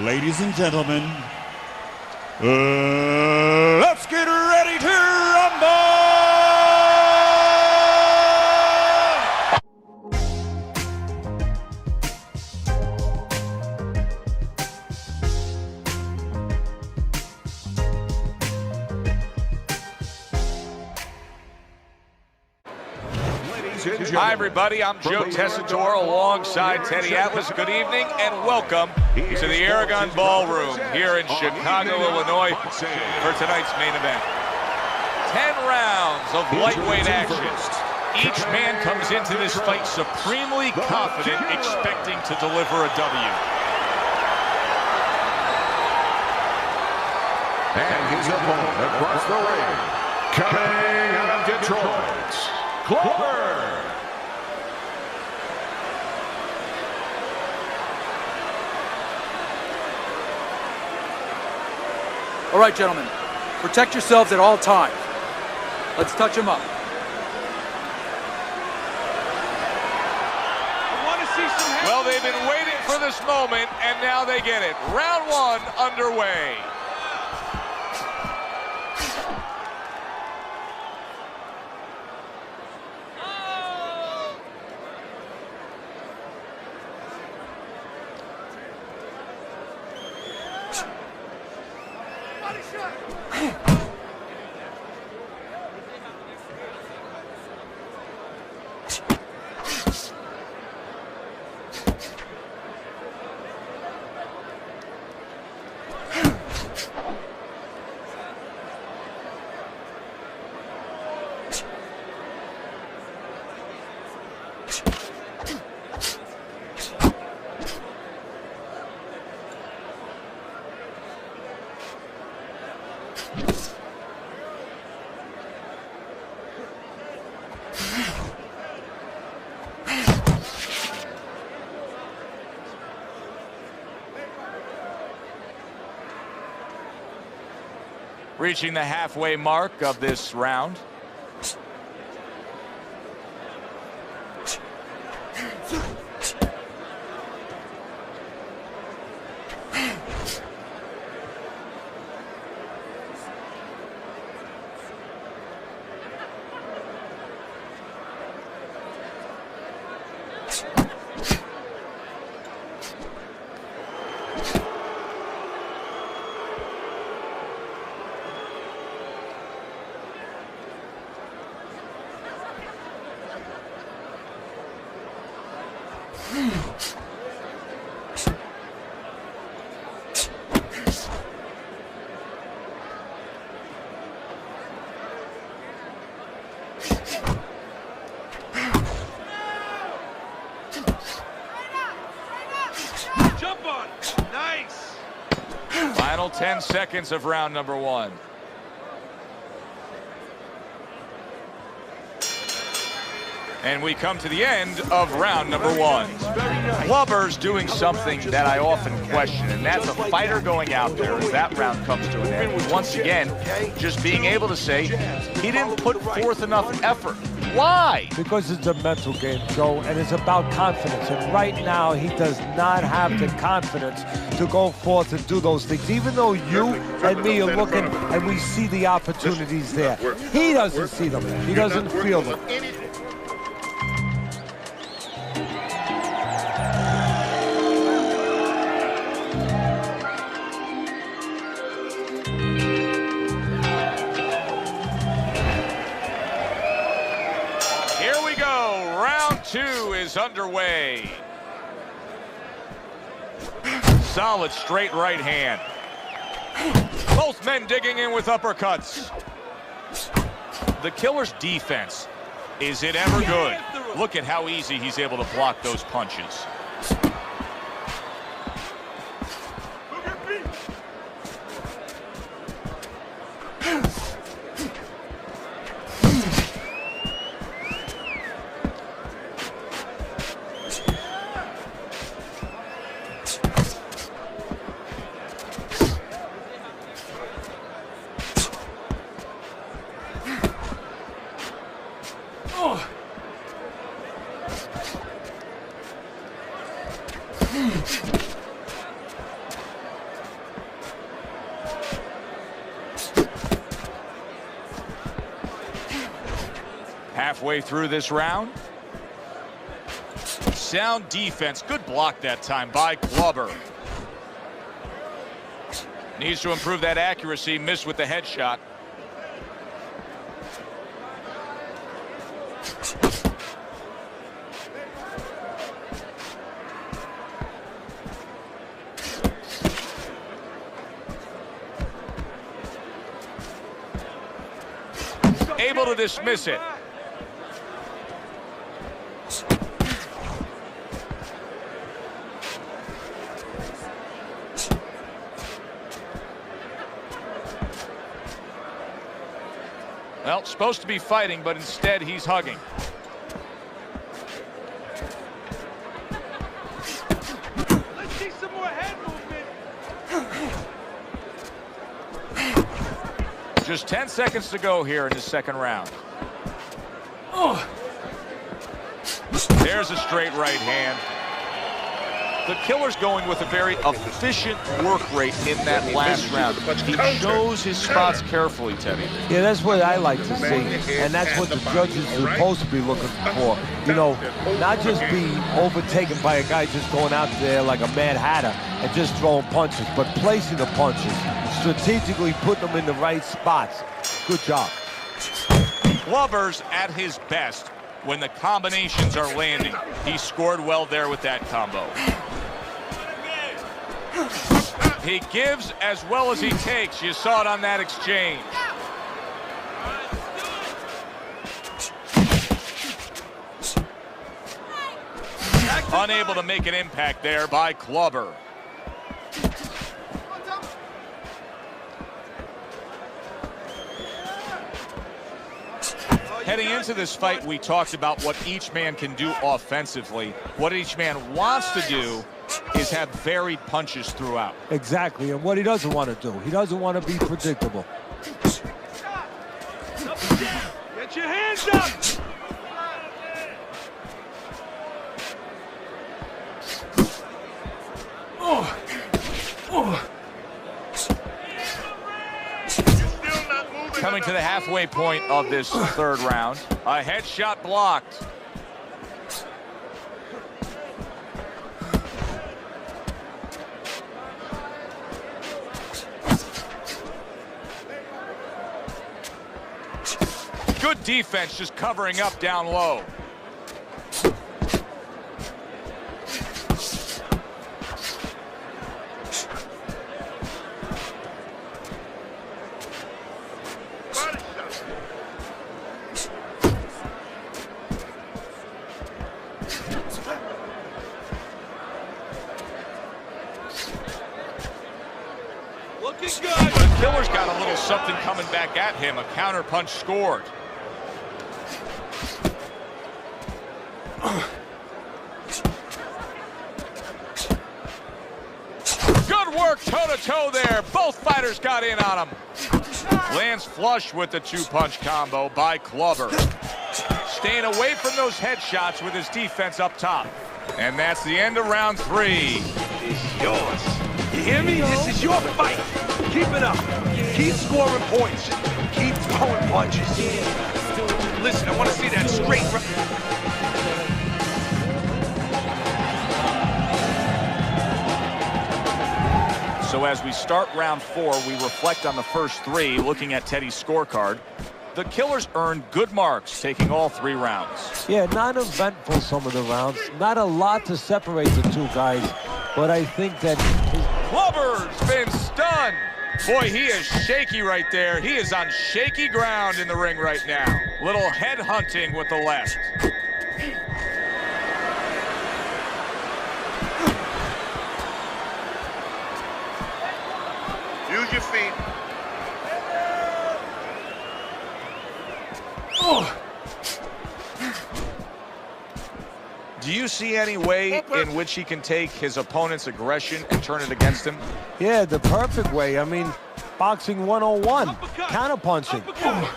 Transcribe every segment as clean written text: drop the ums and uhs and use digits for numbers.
Ladies and gentlemen, let's get ready to rumble! Hi, everybody. I'm Joe Tessitore alongside Teddy Atlas. Good evening and welcome to the Aragon Ballroom here in Chicago, Illinois for tonight's main event. 10 rounds of lightweight action. Each man comes into this fight supremely confident, expecting to deliver a W. And his opponent across the ring, coming out of Detroit, Clover. All right, gentlemen, protect yourselves at all times. Let's touch him up. Well, they've been waiting for this moment, and now they get it. Round one underway. Reaching the halfway mark of this round. Final 10 seconds of round number one. And we come to the end of round number one. Glover's doing something that I often question, and that's a fighter going out there as that round comes to an end. Once again, just being able to say he didn't put forth enough effort. Why? Because it's a mental game, Joe, and it's about confidence. And right now, he does not have the confidence to go forth and do those things. Even though you and me are looking and we see the opportunities there, he doesn't see them. He doesn't feel them. Two is underway. Solid straight right hand. Both men digging in with uppercuts. The killer's defense, is it ever good? Look at how easy he's able to block those punches. Halfway through this round. Sound defense. Good block that time by Clubber. Needs to improve that accuracy. Missed with the headshot. Able to dismiss it. Well, supposed to be fighting, but instead he's hugging. Let's see some more head movement. Just 10 seconds to go here in the second round. There's a straight right hand. The killer's going with a very efficient work rate in that last round. He chose his spots carefully, Teddy. Yeah, that's what I like to see, and that's what the judges are supposed to be looking for. You know, not just be overtaken by a guy just going out there like a Mad Hatter and just throwing punches, but placing the punches, strategically putting them in the right spots. Good job. Clubber's at his best when the combinations are landing. He scored well there with that combo. He gives as well as he takes. You saw it on that exchange. Unable to make an impact there by Clubber. Heading into this fight, we talked about what each man can do offensively. What each man wants to do is have varied punches throughout. Exactly, and what he doesn't want to do. He doesn't want to be predictable. Get your hands up. Coming to the halfway point of this third round. A headshot blocked. Good defense, just covering up down low. Looking good. The killer's got a little something coming back at him. A counter punch scored. Good work toe-to-toe there. Both fighters got in on him. Lands flush with the two-punch combo by Clubber. Staying away from those headshots with his defense up top. And that's the end of round 3. It's yours. You hear me? This is your fight. Keep it up. Keep scoring points. Keep throwing punches. Listen, I want to see that straight. So as we start round 4, we reflect on the first 3, looking at Teddy's scorecard. The killers earned good marks, taking all 3 rounds. Yeah, not eventful some of the rounds. Not a lot to separate the two guys, but I think that... Clubber's been stunned. Boy, he is shaky right there. He is on shaky ground in the ring right now. Little head hunting with the left. Use your feet. Do you see any way in which he can take his opponent's aggression and turn it against him? Yeah, the perfect way. I mean, boxing 101, counterpunching.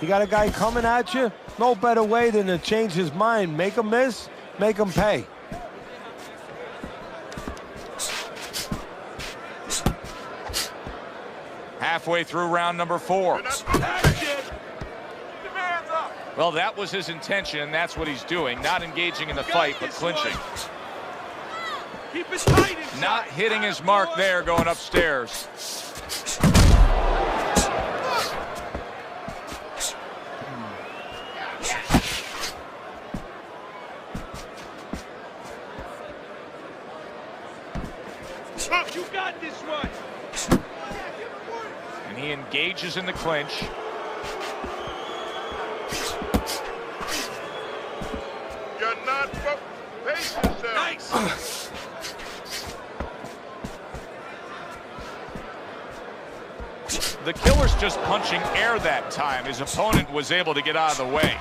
You got a guy coming at you, no better way than to change his mind. Make him miss, make him pay. Halfway through round number 4. Keep your hands up. Well, that was his intention, and that's what he's doing. Not engaging in the fight, but clinching. Keep it tight inside. Not hitting his mark there, going upstairs. You got this one. And he engages in the clinch. You're not pace yourself. Nice. The killer's just punching air that time. His opponent was able to get out of the way.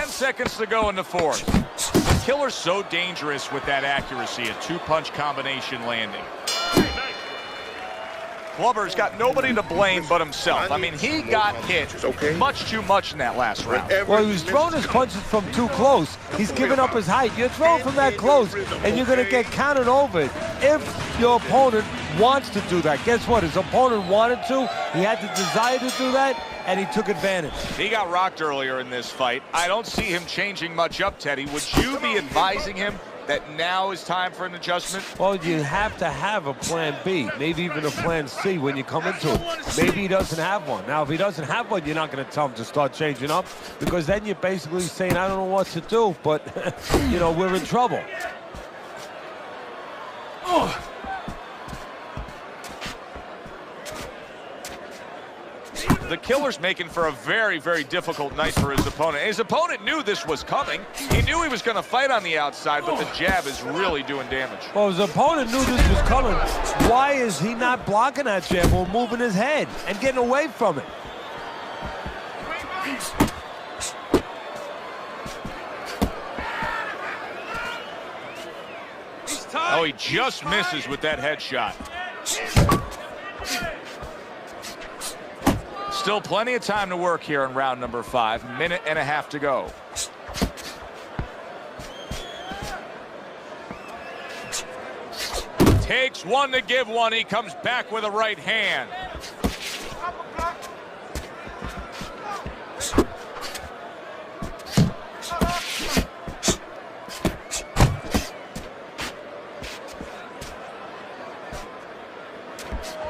Seconds to go in the fourth. The killer's so dangerous with that accuracy, a two-punch combination landing. Glover's got nobody to blame but himself. I mean, he got hit much too much in that last round. Well, he was throwing his punches from too close. He's giving up his height. You're throwing from that close, and you're going to get counted over it. If your opponent wants to do that, guess what? His opponent wanted to. He had the desire to do that, and he took advantage. He got rocked earlier in this fight. I don't see him changing much up, Teddy. Would you be advising him that now is time for an adjustment? Well, you have to have a plan B, maybe even a plan C when you come into it. Maybe he doesn't have one. Now, if he doesn't have one, you're not going to tell him to start changing up, because then you're basically saying, I don't know what to do, but, you know, we're in trouble. Oh. The killer's making for a very, very difficult night for his opponent. His opponent knew this was coming. He knew he was going to fight on the outside, but the jab is really doing damage. Well, his opponent knew this was coming. Why is he not blocking that jab or moving his head and getting away from it? Oh, he just misses with that headshot. Still plenty of time to work here in round number 5. Minute and a half to go. Takes one to give one. He comes back with a right hand.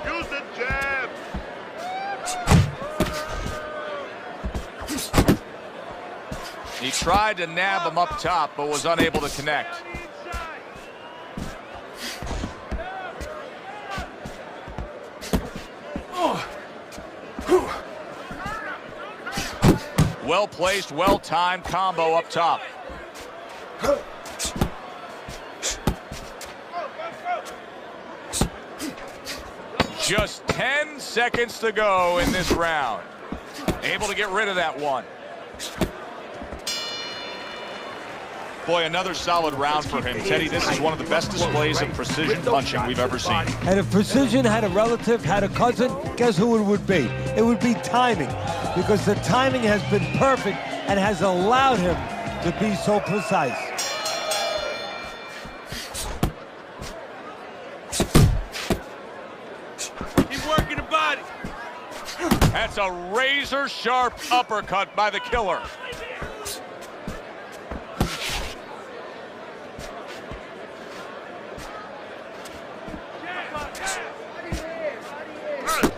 Use the jab. He tried to nab him up top, but was unable to connect. Well-placed, well-timed combo up top. Just 10 seconds to go in this round. Able to get rid of that one. Boy, another solid round for him. Teddy, this is one of the best displays of precision punching we've ever seen. And if precision had a relative, had a cousin, guess who it would be? It would be timing, because the timing has been perfect and has allowed him to be so precise. Keep working the body. That's a razor-sharp uppercut by the killer.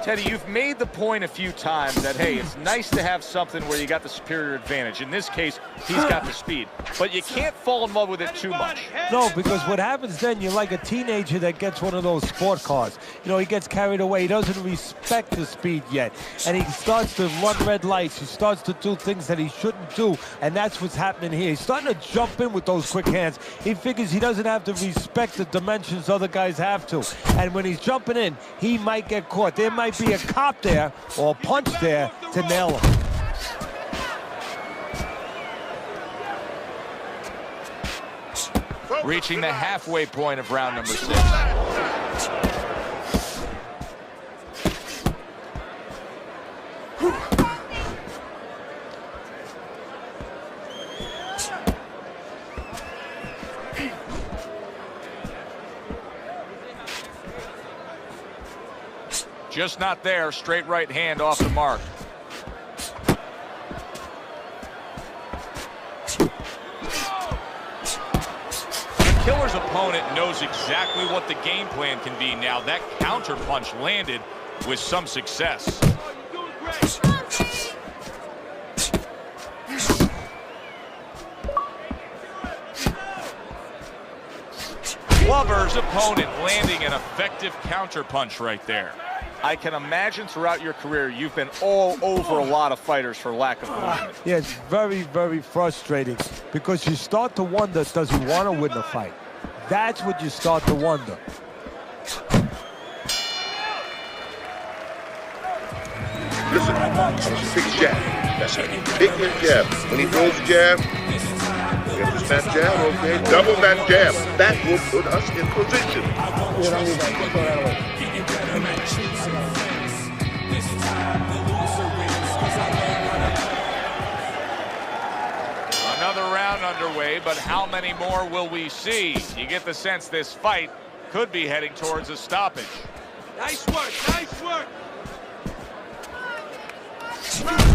Teddy, you've made the point a few times that, hey, it's nice to have something where you got the superior advantage. In this case, he's got the speed. But you can't fall in love with it too much. No, because what happens then, you're like a teenager that gets one of those sport cars. You know, he gets carried away. He doesn't respect the speed yet. And he starts to run red lights. He starts to do things that he shouldn't do. And that's what's happening here. He's starting to jump in with those quick hands. He figures he doesn't have to respect the dimensions other guys have to. And when he's jumping in, he might get caught. There might be a cop there or a punch there to nail him. Reaching the halfway point of round number 6. Just not there. Straight right hand off the mark. The killer's opponent knows exactly what the game plan can be now. That counter punch landed with some success. Glover's opponent landing an effective counter punch right there. I can imagine throughout your career you've been all over a lot of fighters for lack of movement. Yeah, it's very, very frustrating because you start to wonder, does he want to win the fight? That's what you start to wonder. Listen, big jab. That's a big jab. When he throws a jab, you understand jab, okay? Double that jab. That will put us in position. Another round underway, but how many more will we see? You get the sense this fight could be heading towards a stoppage. Nice work, nice work.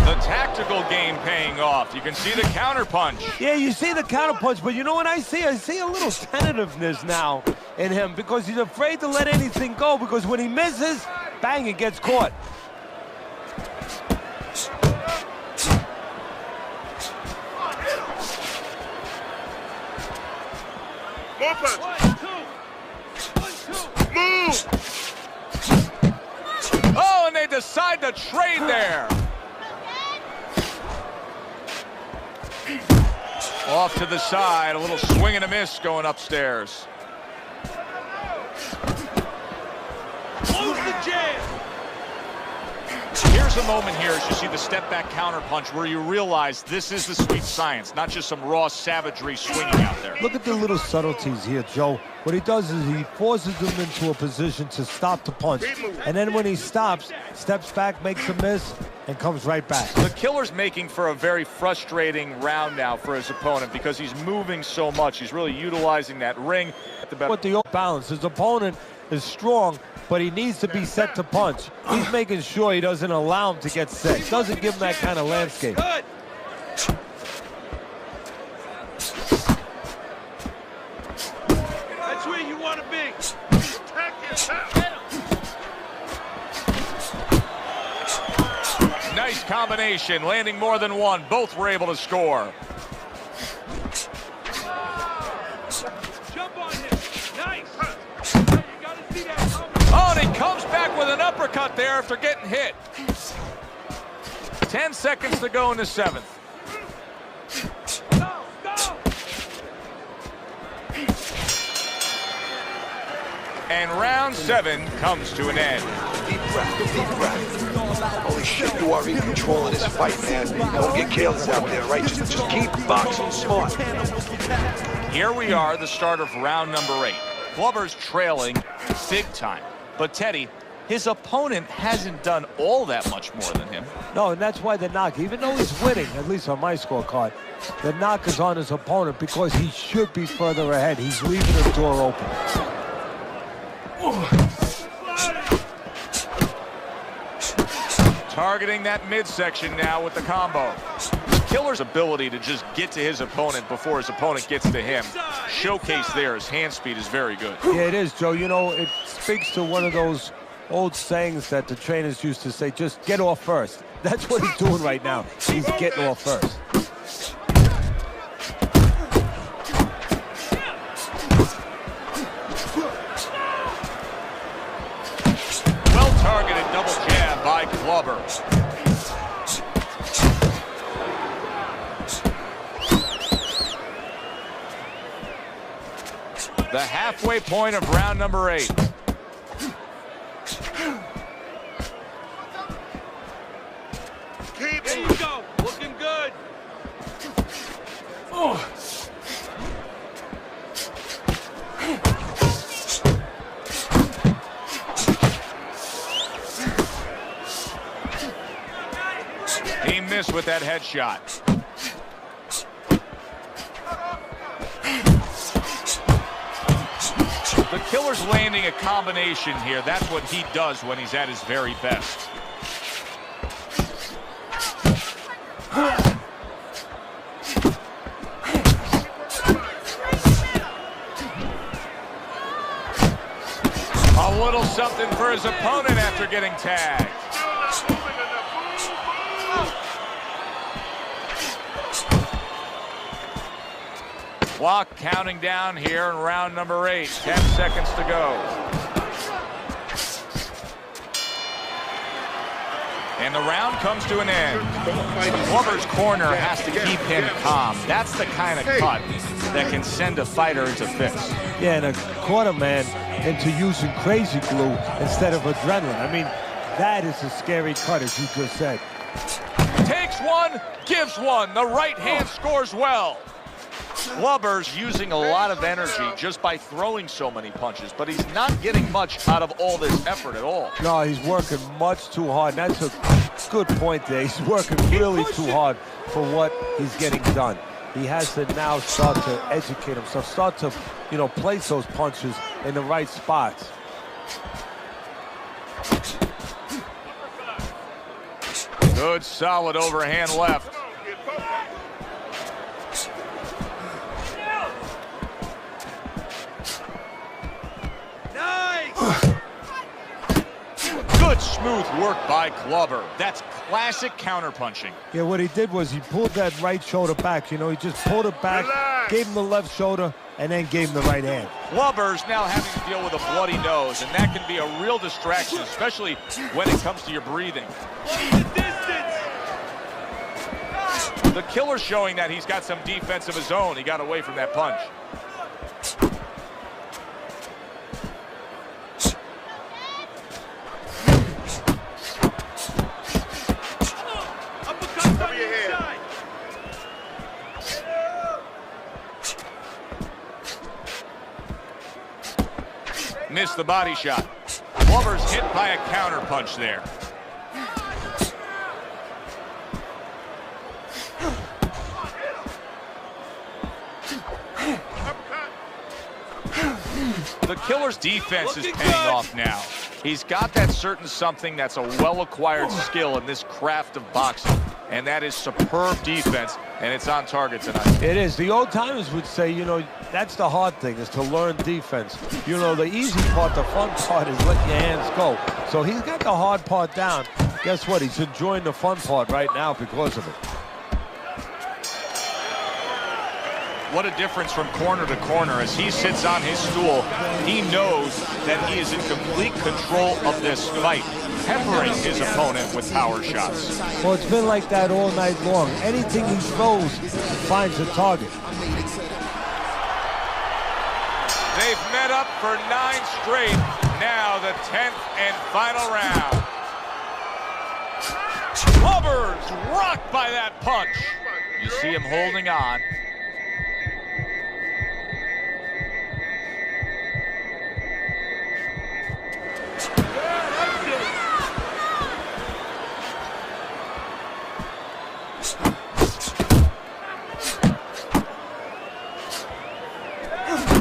The tactical game paying off. You can see the counter punch. Yeah, you see the counter punch, but you know what I see? I see a little tentativeness now in him because he's afraid to let anything go because when he misses, bang, it gets caught. Move! Oh, and they decide to trade there. Off to the side, a little swing and a miss going upstairs. Close the jam. Here's a moment here as you see the step back counter punch where you realize this is the sweet science, not just some raw savagery swinging out there. Look at the little subtleties here, Joe. What he does is he forces him into a position to stop the punch. And then when he stops, steps back, makes a miss, and comes right back. The killer's making for a very frustrating round now for his opponent because he's moving so much. He's really utilizing that ring at the With the balance, his opponent is strong, but he needs to be set to punch. He's making sure he doesn't allow him to get set. Doesn't give him that kind of landscape. Good. That's where you want to be. Nice combination, landing more than one. Both were able to score. Jump on him. Nice. You gotta see that coming. Oh, and he comes back with an uppercut there after getting hit. 10 seconds to go in the 7th. Go, go. And round 7 comes to an end. Deep breath, deep breath. Holy shit, you are in control of this fight, man. Don't get careless out there, right? Just keep boxing smart. Here we are, the start of round number 8. Glover's trailing big time. But Teddy, his opponent hasn't done all that much more than him. No, and that's why the knock, even though he's winning, at least on my scorecard, the knock is on his opponent because he should be further ahead. He's leaving the door open. Targeting that midsection now with the combo. The killer's ability to just get to his opponent before his opponent gets to him. Showcase there, his hand speed is very good. Yeah, it is, Joe. You know, it speaks to one of those old sayings that the trainers used to say, just get off first. That's what he's doing right now. He's getting off first. Well-targeted double jab by Glover. The halfway point of round number 8. There you go. Looking good. He missed with that headshot. The Killer's landing a combination here. That's what he does when he's at his very best. A little something for his opponent after getting tagged. Clock counting down here in round number 8. 10 seconds to go. And the round comes to an end. Clubber's corner has to keep him calm. That's the kind of cut that can send a fighter into fits. Yeah, and a quarter man into using crazy glue instead of adrenaline. I mean, that is a scary cut, as you just said. Takes one, gives one. The right hand scores well. Clubber's using a lot of energy just by throwing so many punches, but he's not getting much out of all this effort at all. No, he's working much too hard. That's a good point there. He's working really too hard for what he's getting done. He has to now start to educate himself, start to, you know, place those punches in the right spots. Good, solid overhand left. Good smooth work by Clubber. That's classic counterpunching. Yeah, what he did was he pulled that right shoulder back. You know, he just pulled it back, gave him the left shoulder, and then gave him the right hand. Clubber's now having to deal with a bloody nose, and that can be a real distraction, especially when it comes to your breathing. The Killer's showing that he's got some defense of his own. He got away from that punch. Missed the body shot. Clubber's hit by a counter punch there. The Killer's defense is paying off now. He's got that certain something that's a well-acquired skill in this craft of boxing, and that is superb defense, and it's on target tonight. It is. The old timers would say, you know, that's the hard thing, is to learn defense. You know, the easy part, the fun part is letting your hands go. So he's got the hard part down. Guess what? He's enjoying the fun part right now because of it. What a difference from corner to corner. As he sits on his stool, he knows that he is in complete control of this fight, peppering his opponent with power shots. Well, it's been like that all night long. Anything he throws finds a target. They've met up for 9 straight. Now the 10th and final round. Clubber's rocked by that punch. You see him holding on.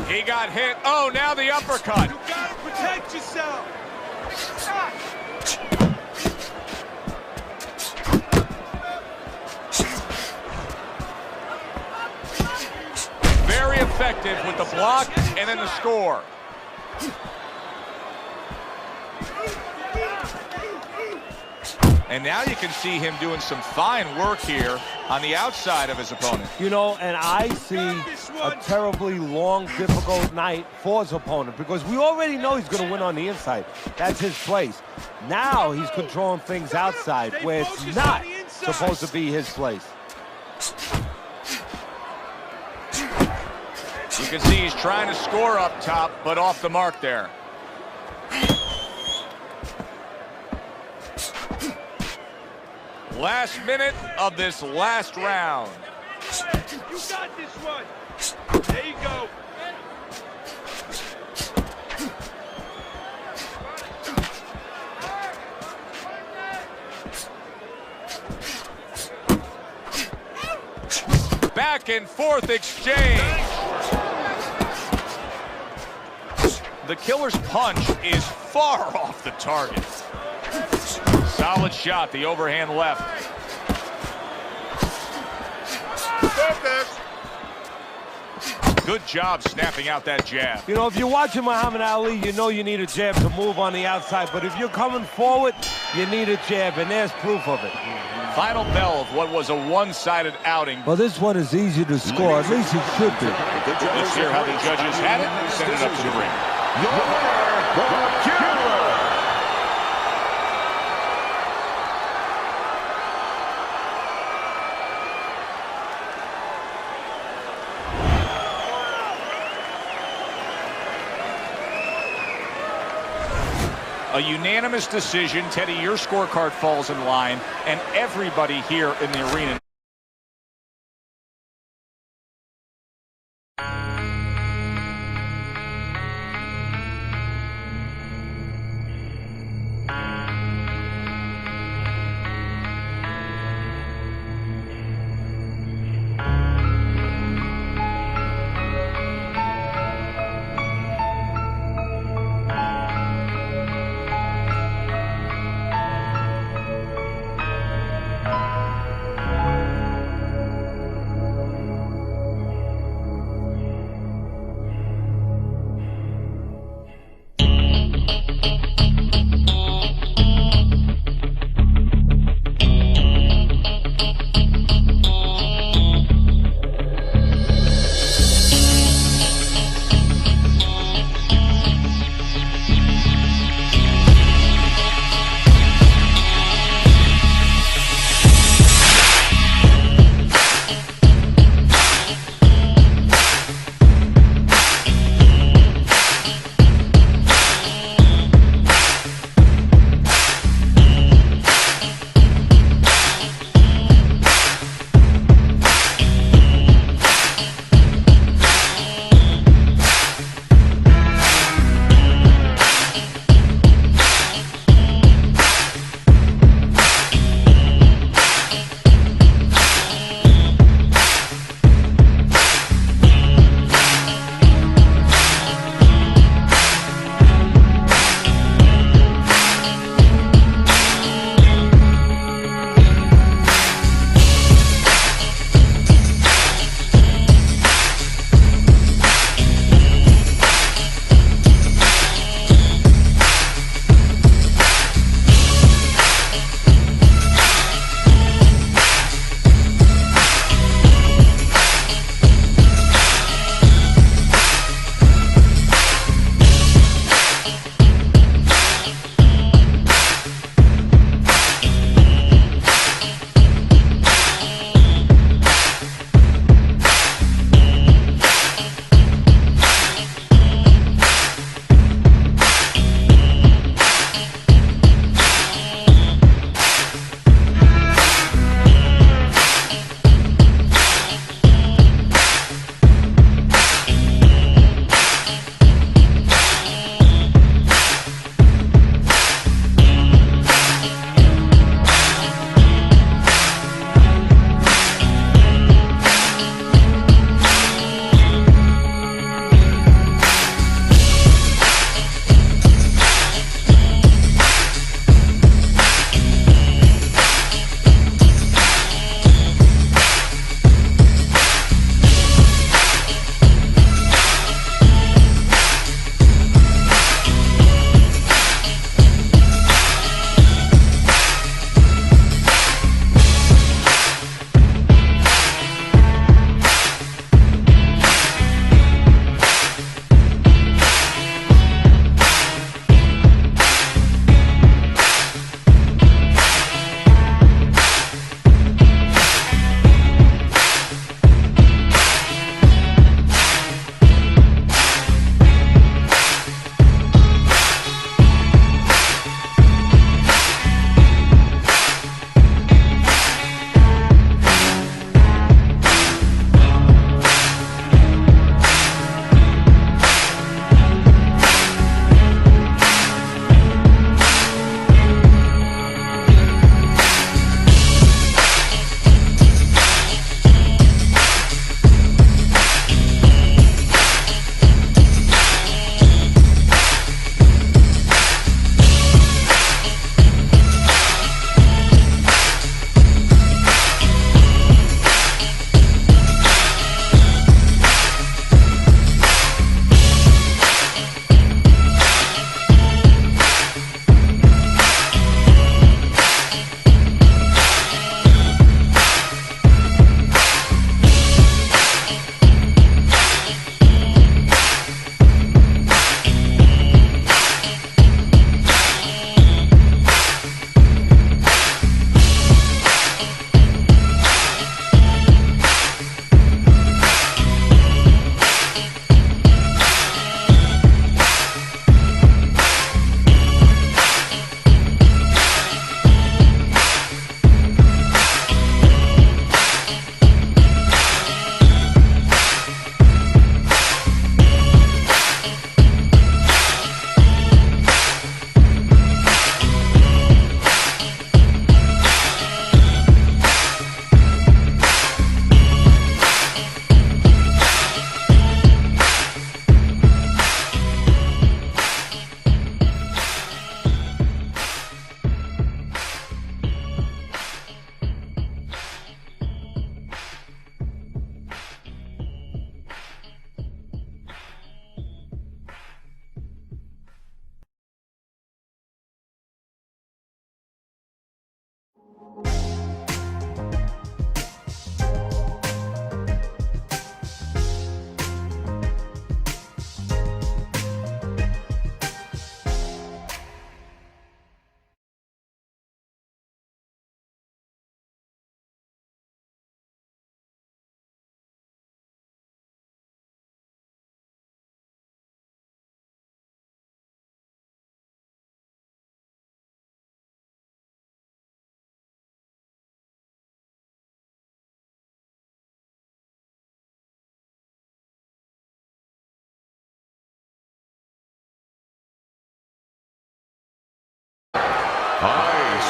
He got hit. Oh, now the uppercut. You gotta protect yourself. Very effective with the block and then the score. And now you can see him doing some fine work here on the outside of his opponent. You know, and I see a terribly long, difficult night for his opponent because we already know he's going to win on the inside. That's his place. Now he's controlling things outside where it's not supposed to be his place. You can see he's trying to score up top, but off the mark there. Last minute of this last round. You got this one. There you go. Back and forth exchange. The killer's punch is far off the target. Solid shot, the overhand left. Focus. Good job snapping out that jab. You know, if you're watching Muhammad Ali, you know you need a jab to move on the outside. But if you're coming forward, you need a jab, and there's proof of it. Final bell of what was a one-sided outing. Well, this one is easy to score. At least it should be. Let's hear how the judges had it and send it up to the ring. Your winner, the Killer. A unanimous decision. Teddy, your scorecard falls in line, and everybody here in the arena.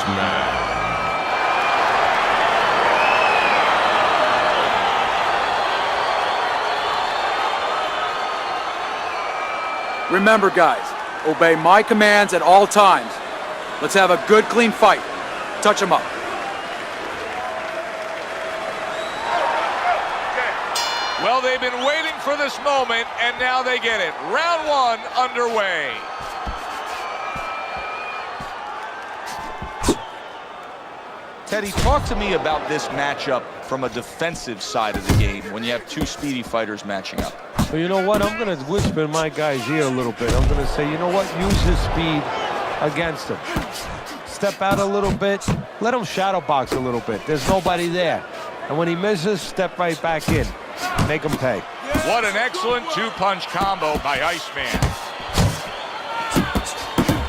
Iceman. Remember, guys, obey my commands at all times. Let's have a good, clean fight. Touch him up. Well, they've been waiting for this moment, and now they get it. Round one underway. Teddy, talk to me about this matchup from a defensive side of the game when you have two speedy fighters matching up. Well, you know what? I'm going to whisper in my guy's ear a little bit. I'm going to say, you know what? Use his speed against him. Step out a little bit. Let him shadow box a little bit. There's nobody there. And when he misses, step right back in. Make him pay. What an excellent two-punch combo by Iceman.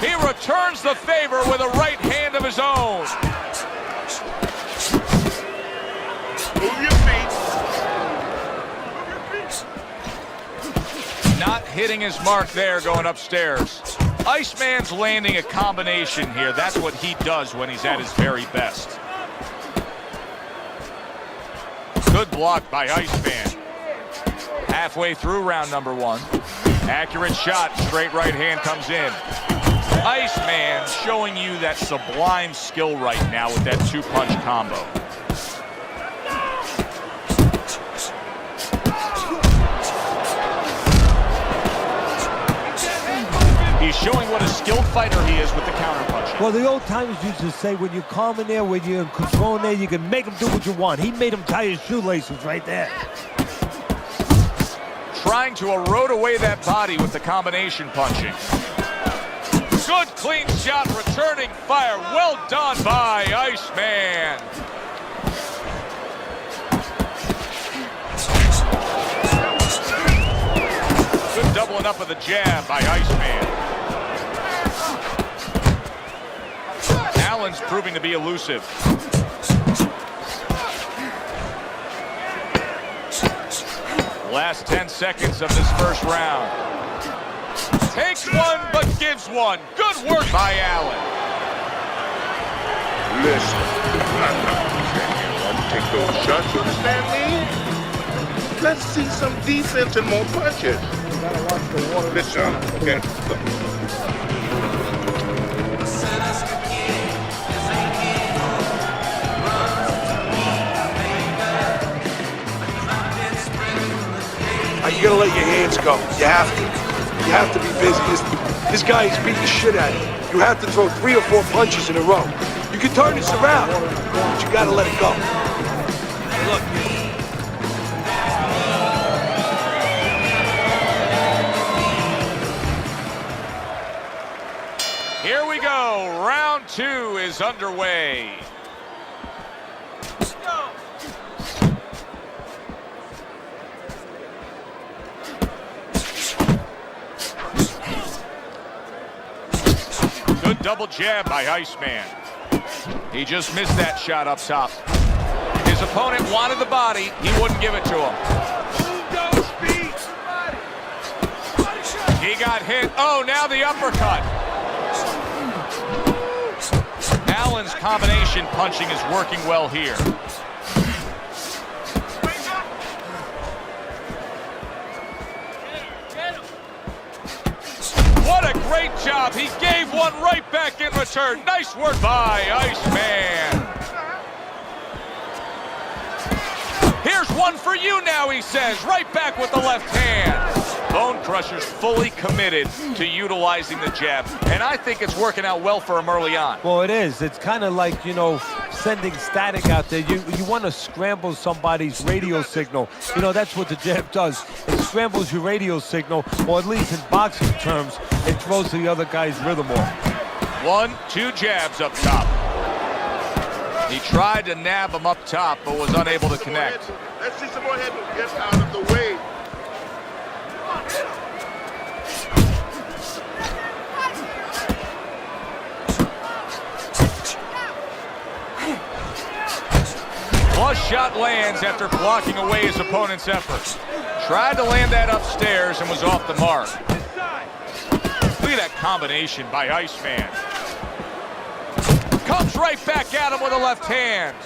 He returns the favor with a right hand of his own. Move your feet. Not hitting his mark there going upstairs. Iceman's landing a combination here. That's what he does when he's at his very best. Good block by Iceman. Halfway through round number one. Accurate shot, straight right hand comes in. Iceman showing you that sublime skill right now with that two-punch combo. He's showing what a skilled fighter he is with the counterpunch. Well, the old timers used to say, when you're calm in there, when you're in control in there, you can make him do what you want. He made him tie his shoelaces right there. Trying to erode away that body with the combination punching. Good clean shot, returning fire. Well done by Iceman. Good doubling up with a jab by Iceman. Allen's proving to be elusive. Last 10 seconds of this first round. Takes one, but gives one. Good work by Allen. Listen, I'm not saying you want to take those shots, you understand me? Let's see some defense and more punches. Listen, okay? You gotta let your hands go. You have to. You have to be busy. This guy is beating the shit out of you. You have to throw 3 or 4 punches in a row. You can turn this around, but you gotta let it go. Look. Here we go. Round 2 is underway. Good double jab by Iceman. He just missed that shot up top. His opponent wanted the body. He wouldn't give it to him. He got hit. Oh, now the uppercut. Allen's combination punching is working well here. What a great job. He gave one right back in return. Nice work by Iceman. Here's one for you now, he says. Right back with the left hand. Bone Crusher's fully committed to utilizing the jab, and I think it's working out well for him early on. Well, it is. It's kind of like, you know, sending static out there. You want to scramble somebody's radio signal. You know, that's what the jab does. It scrambles your radio signal, or at least in boxing terms, it throws the other guy's rhythm off. 1, 2 jabs up top. He tried to nab him up top, but was unable to connect. Let's see some more head. Get out of the way. Flush shot lands after blocking away his opponent's efforts. Tried to land that upstairs and was off the mark. Look at that combination by Iceman. Comes right back at him with a left hand.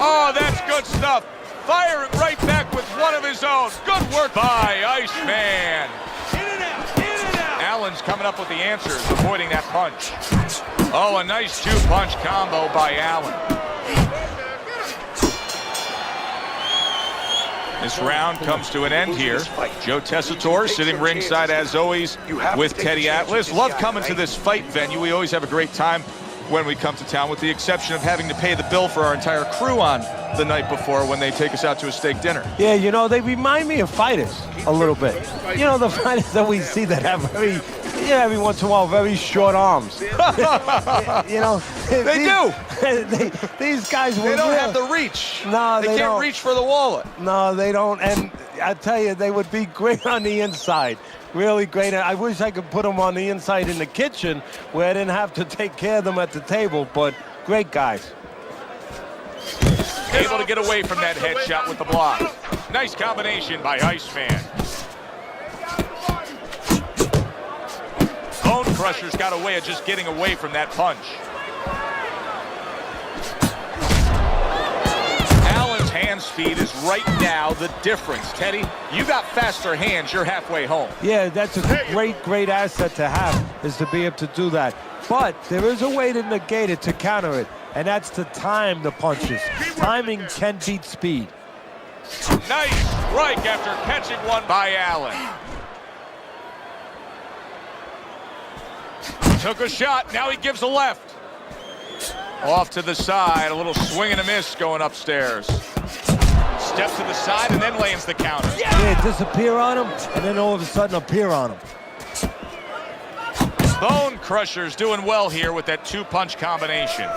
Oh, that's good stuff. Firing right back with one of his own. Good work by Iceman. Allen's coming up with the answers, avoiding that punch. Oh, a nice two-punch combo by Allen. This round comes to an end here. Joe Tessitore sitting ringside as always with Teddy Atlas. Love coming to this fight venue. We always have a great time when we come to town, with the exception of having to pay the bill for our entire crew on the night before when they take us out to a steak dinner. Yeah, you know, they remind me of fighters a little bit. You know, the fighters that we see that have every once in a while, very short arms. You know, They do. These guys, They don't have the reach. No, they can't don't. reach for the wallet. No, they don't. And I tell you, they would be great on the inside. Really great. I wish I could put them on the inside in the kitchen where I didn't have to take care of them at the table, but great guys. Able to get away from that headshot with the block. Nice combination by Iceman. Bone Crusher's got a way of just getting away from that punch. Allen's hand speed is right now the difference. Teddy, you got faster hands, you're halfway home. Yeah, that's a great asset to have, is to be able to do that. But there is a way to negate it, to counter it, and that's to time the punches. Timing can beat speed. Nice strike after catching one by Allen. Took a shot, now he gives a left. Off to the side, a little swing and a miss going upstairs. Steps to the side and then lands the counter. Yeah, disappear on him, and then all of a sudden appear on him. Bone Crusher's doing well here with that two-punch combination.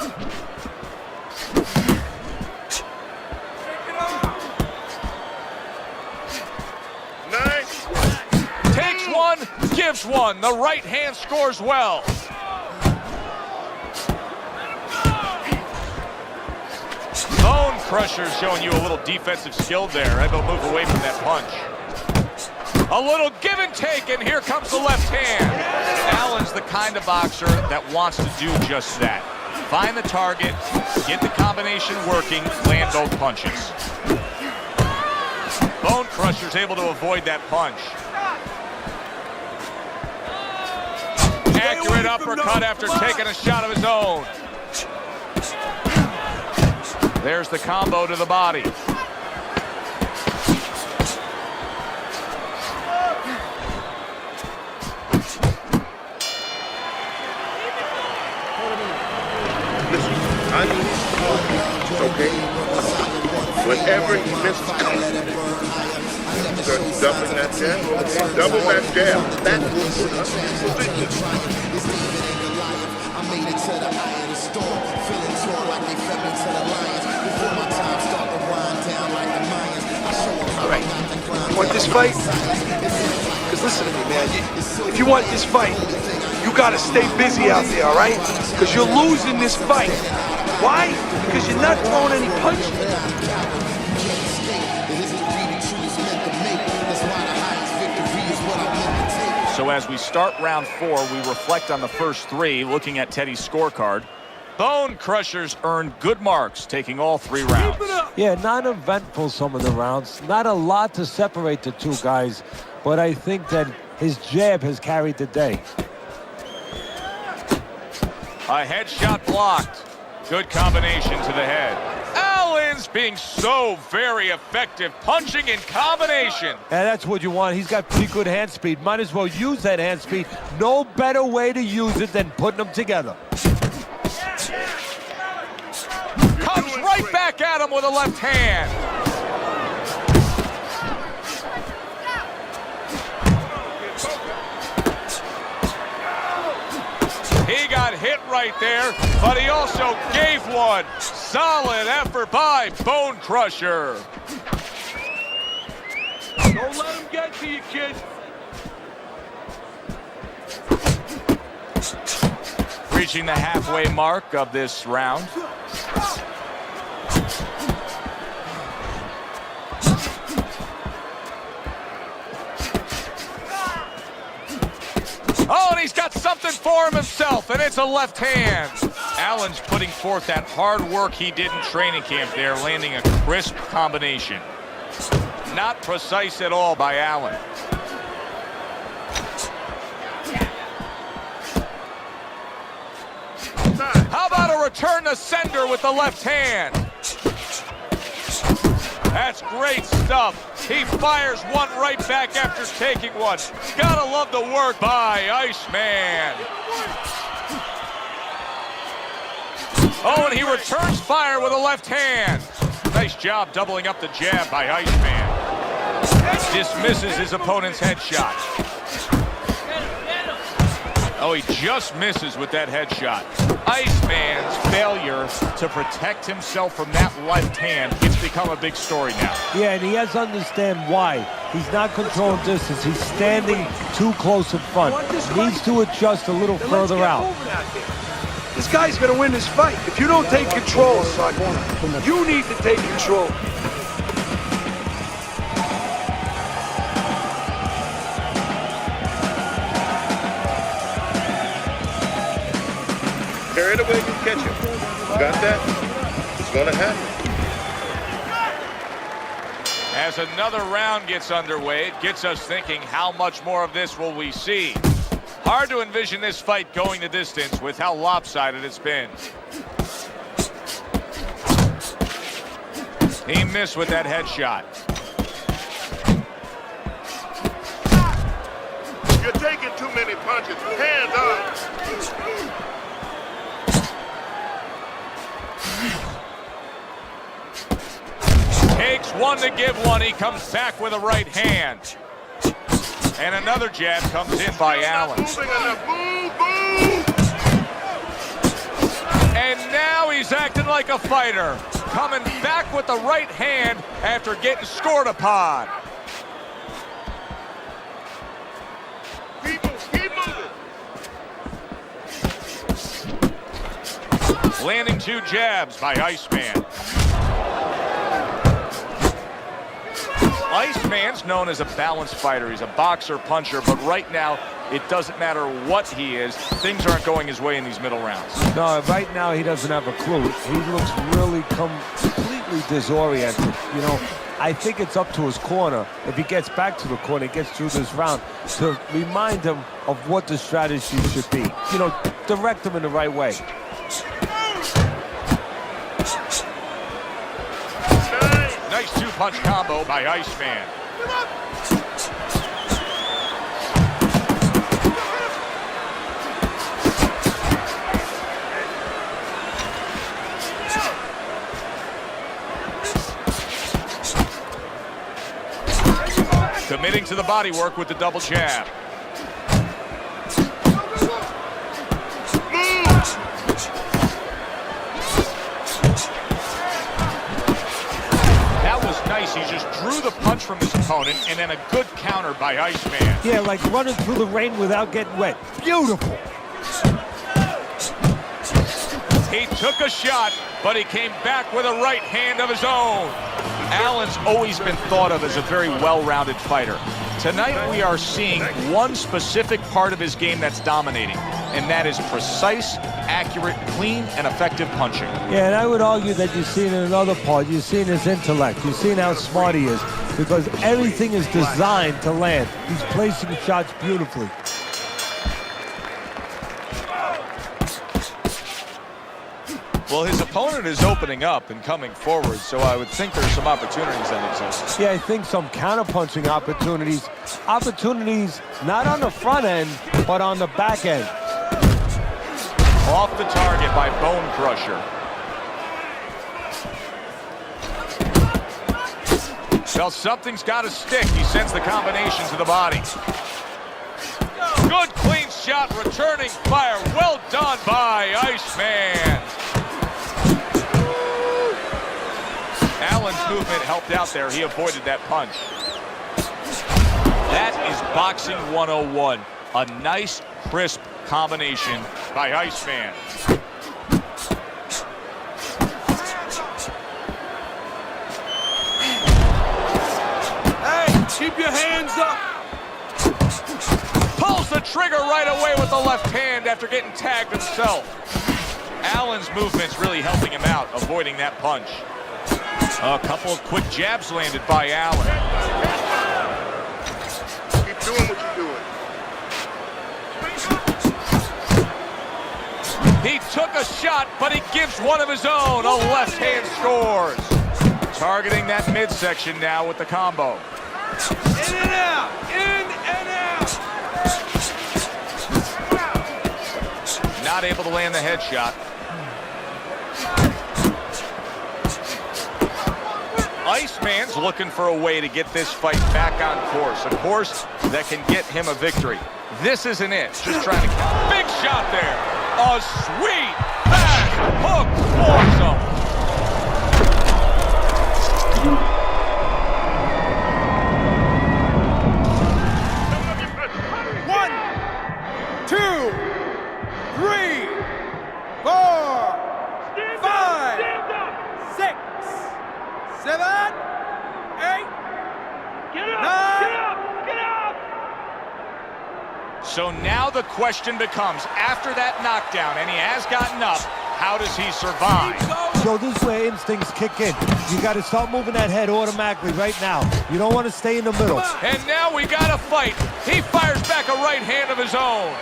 Nice. Takes one, gives one. The right hand scores well. Bone Crusher's showing you a little defensive skill there. Able to move away from that punch. A little give and take, and here comes the left hand. Allen's the kind of boxer that wants to do just that. Find the target, get the combination working, land both punches. Bone Crusher's able to avoid that punch. Accurate uppercut after taking a shot of his own. There's the combo to the body. Listen, I need it's okay. Whenever he misses, start doubling that jab, okay? Double that jab. That will put us in position. All right, you want this fight? Because listen to me, man. If you want this fight, you got to stay busy out there, all right? Because you're losing this fight. Why? Because you're not throwing any punches. So as we start round 4, we reflect on the first 3, looking at Teddy's scorecard. Bone Crusher's earned good marks, taking all 3 rounds. Yeah, not eventful some of the rounds. Not a lot to separate the two guys, but I think that his jab has carried the day. A headshot blocked. Good combination to the head. Allen's being so very effective, punching in combination. And that's what you want. He's got pretty good hand speed. Might as well use that hand speed. No better way to use it than putting them together. Comes right back at him with a left hand. He got hit right there, but he also gave one. Solid effort by Bone Crusher. Don't let him get to you, kid. Reaching the halfway mark of this round. Oh, and he's got something for himself, and it's a left hand. Allen's putting forth that hard work he did in training camp there, landing a crisp combination. Not precise at all by Allen. How about a return to sender with the left hand? That's great stuff. He fires one right back after taking one. Gotta love the work by Iceman. Oh, and he returns fire with a left hand. Nice job doubling up the jab by Iceman. Dismisses his opponent's headshot. Oh, he just misses with that headshot. Iceman's failure to protect himself from that left hand, it's become a big story now. Yeah, and he has to understand why. He's not controlling distance. He's standing too close in front. Needs to adjust a little further out. This guy's gonna win this fight. If you don't take control, son, you need to take control. Carry it away and catch him. Got that? It's gonna happen. As another round gets underway, it gets us thinking, how much more of this will we see? Hard to envision this fight going the distance with how lopsided it's been. He missed with that headshot. You're taking too many punches. Hands up. Takes one to give one. He comes back with a right hand. And another jab comes in by Allen. And now he's acting like a fighter. Coming back with the right hand after getting scored upon. Keep moving. Landing two jabs by Iceman. Iceman's known as a balanced fighter. He's a boxer, puncher, but right now, it doesn't matter what he is. Things aren't going his way in these middle rounds. No, right now he doesn't have a clue. He looks really completely disoriented. You know, I think it's up to his corner. If he gets back to the corner, gets through this round, to remind him of what the strategy should be. You know, direct him in the right way. Nice two-punch combo by Iceman. Committing to the body work with the double jab. Nice. He just drew the punch from his opponent, and then a good counter by Iceman. Yeah, like running through the rain without getting wet. Beautiful. He took a shot, but he came back with a right hand of his own. Allen's always been thought of as a very well-rounded fighter. Tonight we are seeing one specific part of his game that's dominating, and that is precise, accurate, clean, and effective punching. Yeah, and I would argue that you've seen in another part, you've seen his intellect, you've seen how smart he is, because everything is designed to land. He's placing shots beautifully. Well, his opponent is opening up and coming forward, so I would think there's some opportunities that exist. Yeah, I think some counter-punching opportunities. Opportunities not on the front end, but on the back end. Off the target by Bone Crusher. Well, something's got to stick. He sends the combination to the body. Good clean shot, returning fire. Well done by Iceman. Allen's movement helped out there. He avoided that punch. That is boxing 101. A nice, crisp combination by Iceman. Hey, keep your hands up. Pulls the trigger right away with the left hand after getting tagged himself. Allen's movement's really helping him out, avoiding that punch. A couple of quick jabs landed by Allen. Keep doing what you're doing. He took a shot, but he gives one of his own. A left hand scores. Targeting that midsection now with the combo. In and out, in and out. Not able to land the headshot. Iceman's looking for a way to get this fight back on course. A course that can get him a victory. This isn't it. Just trying to count. Big shot there. A sweet fast hook floors him. One, two, three, four, five, 6, 7, 8, get up, 9. Get up. So now the question becomes, after that knockdown, and he has gotten up, how does he survive? So this is where instincts kick in. You got to start moving that head automatically right now. You don't want to stay in the middle. And now we got a fight. He fires back a right hand of his own.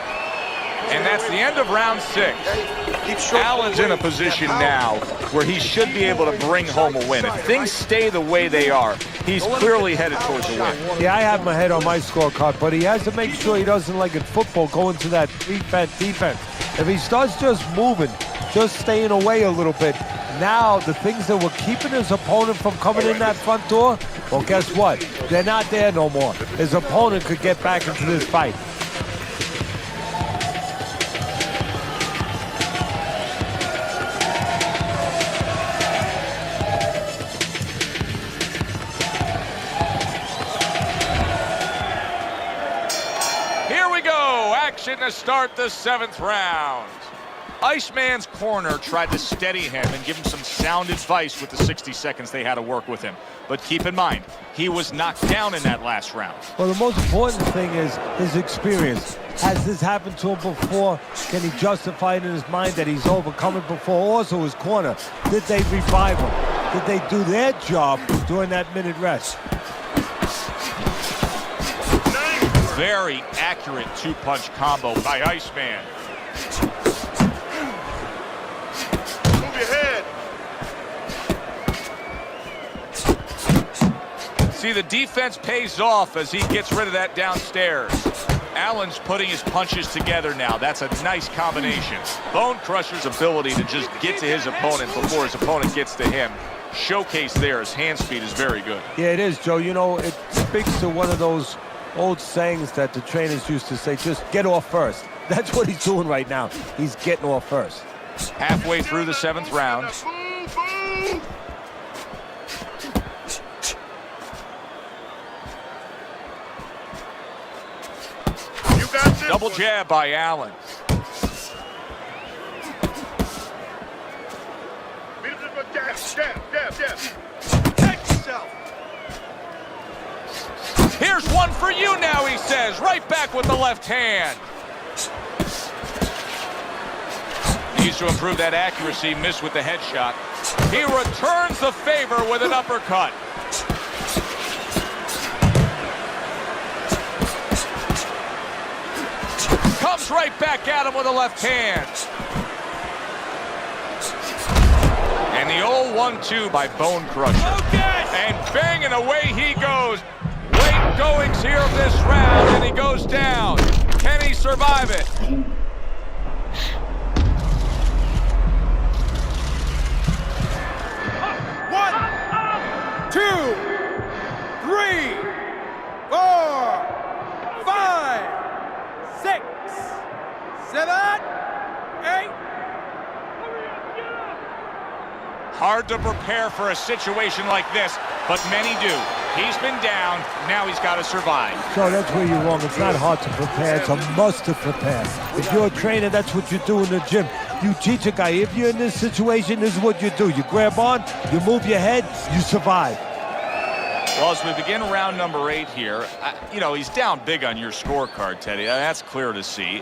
And that's the end of round 6. Allen's in a position now where he should be able to bring home a win. If things stay the way they are, he's clearly headed towards a win. Yeah, I have my head on my scorecard, but he has to make sure he doesn't, like in football, go into that defense. If he starts just moving, just staying away a little bit, now the things that were keeping his opponent from coming in that front door, well, guess what? They're not there no more. His opponent could get back into this fight. To start the 7th round. Iceman's corner tried to steady him and give him some sound advice with the 60 seconds they had to work with him. But keep in mind, he was knocked down in that last round. Well, the most important thing is his experience. Has this happened to him before? Can he justify it in his mind that he's overcome it before? Also, his corner, did they revive him? Did they do their job during that minute rest? Very accurate 2-punch combo by Iceman. Move your head. See, the defense pays off as he gets rid of that downstairs. Allen's putting his punches together now. That's a nice combination. Bone Crusher's ability to just get to his opponent before his opponent gets to him. Showcase there, his hand speed is very good. Yeah, it is, Joe. You know, it speaks to one of those old sayings that the trainers used to say, just get off first. That's what he's doing right now. He's getting off first. Halfway through the 7th round. You got this. Double jab by Allen. Jab. Protect yourself. Here's one for you now, he says. Right back with the left hand. Needs to improve that accuracy. Missed with the headshot. He returns the favor with an uppercut. Comes right back at him with a left hand. And the old 1-2 by Bone Crusher. And banging away he goes. Late goings here of this round, and he goes down. Can he survive it? One, 2, 3, 4, 5, 6, 7, 8. Hard to prepare for a situation like this, but many do. He's been down, now he's got to survive. So that's where you're wrong. It's not hard to prepare, it's a must to prepare. If you're a trainer, that's what you do in the gym. You teach a guy, if you're in this situation, this is what you do. You grab on, you move your head, you survive. Well, as we begin round number 8 here, you know, he's down big on your scorecard, Teddy. That's clear to see.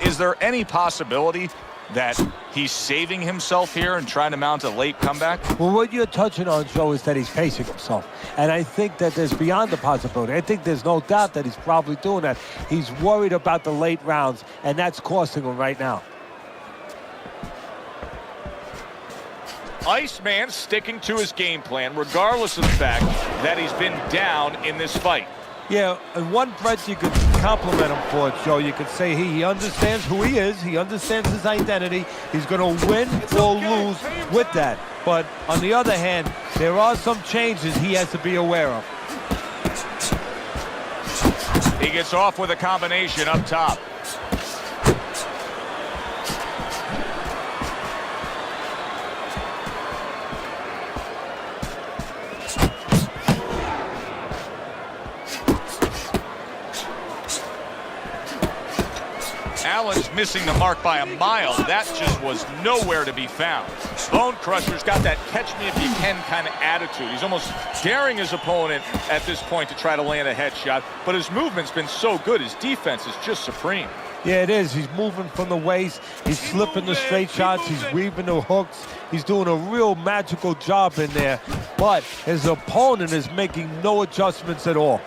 Is there any possibility that he's saving himself here and trying to mount a late comeback? Well, what you're touching on, Joe, is that he's pacing himself. And I think that there's beyond the possibility. I think there's no doubt that he's probably doing that. He's worried about the late rounds, and that's costing him right now. Iceman sticking to his game plan, regardless of the fact that he's been down in this fight. Yeah, and one breath you could compliment him for it, Joe. You could say he understands who he is. He understands his identity. He's going to win or lose with that. But on the other hand, there are some changes he has to be aware of. He gets off with a combination up top. Allen's missing the mark by a mile. That just was nowhere to be found. Bone Crusher's got that catch-me-if-you-can kind of attitude. He's almost daring his opponent at this point to try to land a headshot, but his movement's been so good. His defense is just supreme. Yeah, it is. He's moving from the waist. He's slipping the straight shots. He's weaving the hooks. He's doing a real magical job in there, but his opponent is making no adjustments at all.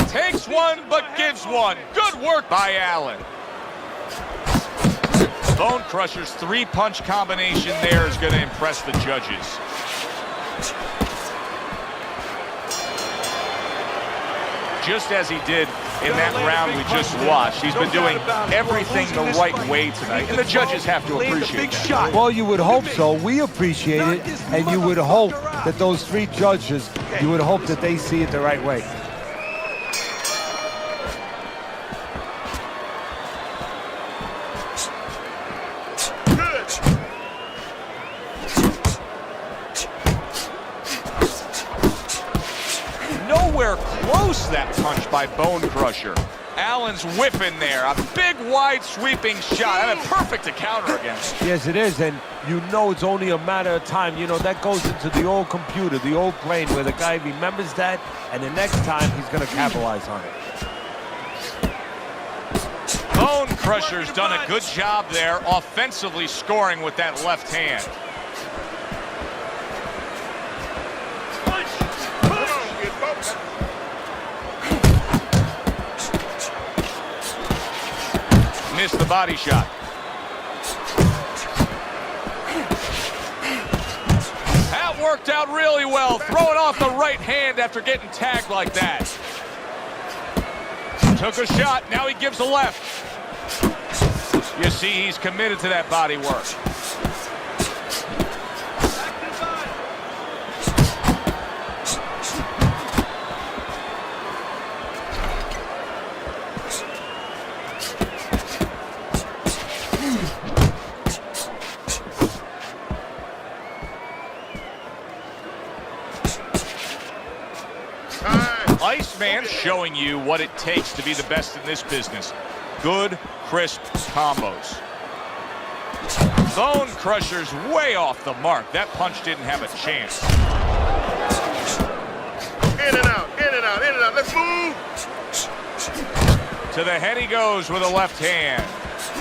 Takes one, but gives one. Good work by Allen. Bone Crusher's 3-punch combination there is going to impress the judges. Just as he did in that round we just watched, he's been doing everything the right way tonight, and the judges have to appreciate that. Well, you would hope so. We appreciate it, and you would hope that those 3 judges, you would hope that they see it the right way. Nowhere close that punch by Bone Crusher. Allen's whipping there. A big, wide, sweeping shot. I mean, perfect to counter against. Yes, it is, and you know it's only a matter of time. You know, that goes into the old computer, the old brain, where the guy remembers that, and the next time he's going to capitalize on it. Bone Crusher's done a good job there, offensively scoring with that left hand. Missed the body shot. That worked out really well, throwing off the right hand after getting tagged like that. Took a shot, now he gives a left. You see he's committed to that body work. Iceman showing you what it takes to be the best in this business. Good, crisp combos. Bone Crusher's way off the mark. That punch didn't have a chance. In and out, in and out, in and out. Let's move. To the head he goes with a left hand.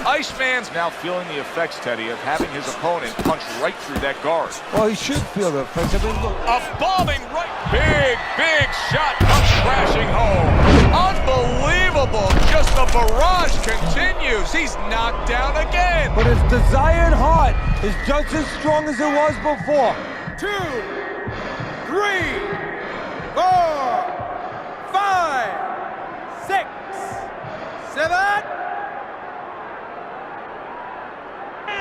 Iceman's now feeling the effects, Teddy, of having his opponent punch right through that guard. Well, he should feel the effects. I mean, look. A bombing right. Big, big shot comes crashing home. Unbelievable. Just the barrage continues. He's knocked down again. But his desired heart is just as strong as it was before. 2, 3, 4, 5, 6, 7.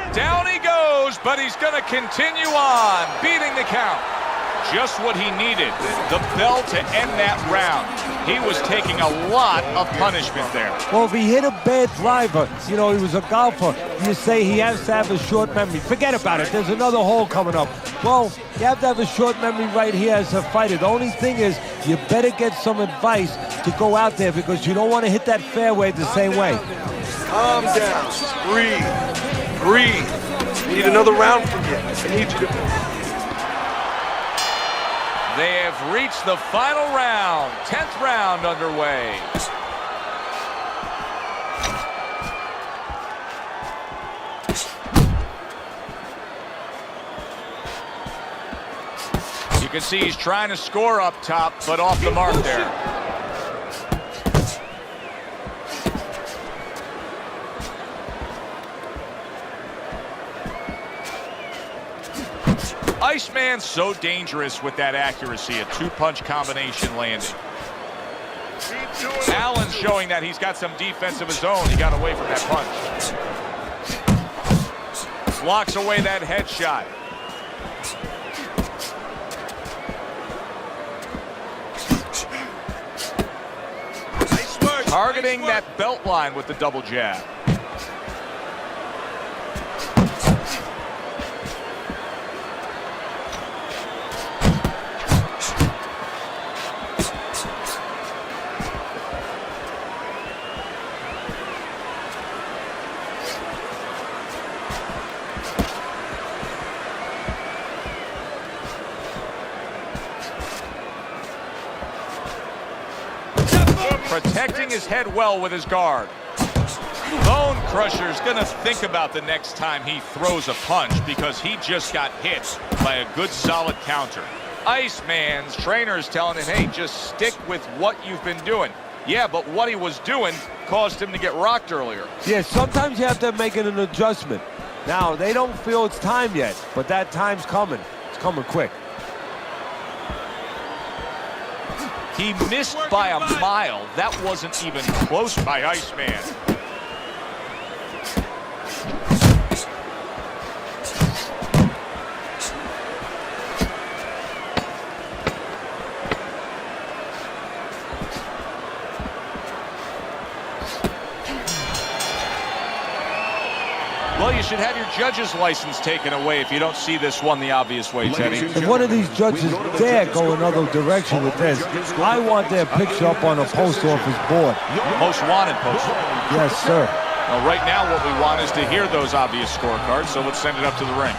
Down he goes, but he's going to continue on, beating the count. just what he needed. The bell to end that round. He was taking a lot of punishment there. Well, if he hit a bad driver, you know, he was a golfer, you say he has to have a short memory. Forget about it. There's another hole coming up. Well, you have to have a short memory right here as a fighter. The only thing is you better get some advice to go out there because you don't want to hit that fairway the same way. Calm down. Breathe. Breathe. I need another round from you. I need you to... They have reached the final round. 10th round underway. You can see he's trying to score up top, but off the mark there. Iceman's so dangerous with that accuracy, a two-punch combination landing. Allen's showing that he's got some defense of his own. He got away from that punch. Blocks away that headshot. Targeting that belt line with the double jab. Protecting his head well with his guard. Bone Crusher's gonna think about the next time he throws a punch because he just got hit by a good solid counter. Iceman's trainer is telling him, hey, just stick with what you've been doing. Yeah, but what he was doing caused him to get rocked earlier. Yeah, sometimes you have to make it an adjustment. Now, they don't feel it's time yet, but that time's coming. It's coming quick. He missed by a mile. That wasn't even close by Iceman. Well, you should have your judge's license taken away if you don't see this one the obvious way, Teddy. If one of these judges dare go another direction with this, I want their picture up on a post office board. Most wanted poster. Yes, sir. Well, right now what we want is to hear those obvious scorecards, so let's send it up to the ring.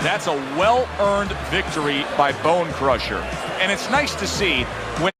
That's a well-earned victory by Bone Crusher. And it's nice to see when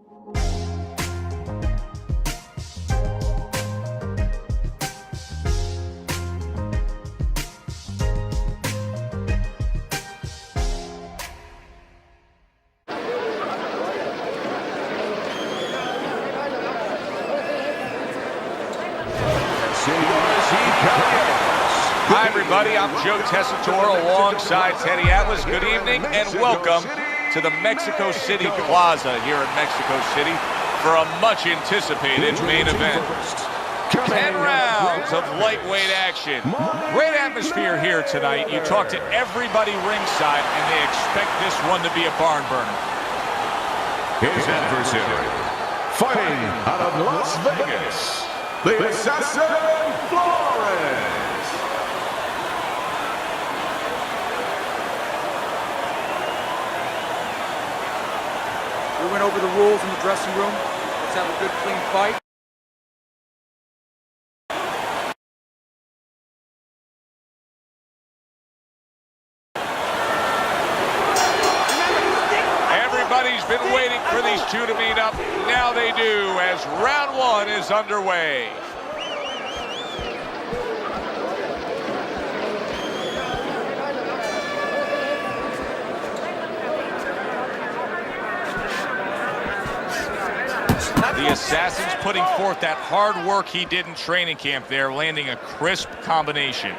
Hi, everybody. I'm Joe Tessitore alongside Teddy Atlas. Good evening and welcome to the Mexico City Plaza here in Mexico City for a much-anticipated main event. 10 rounds of lightweight action. Great atmosphere here tonight. You talk to everybody ringside, and they expect this one to be a barn burner. His adversary, fighting out of Las Vegas, the Assassin Flores. We went over the rules in the dressing room. Let's have a good, clean fight. Everybody's been waiting for these two to meet up. Now they do, as round one is underway. The Assassin's putting forth that hard work he did in training camp there, landing a crisp combination.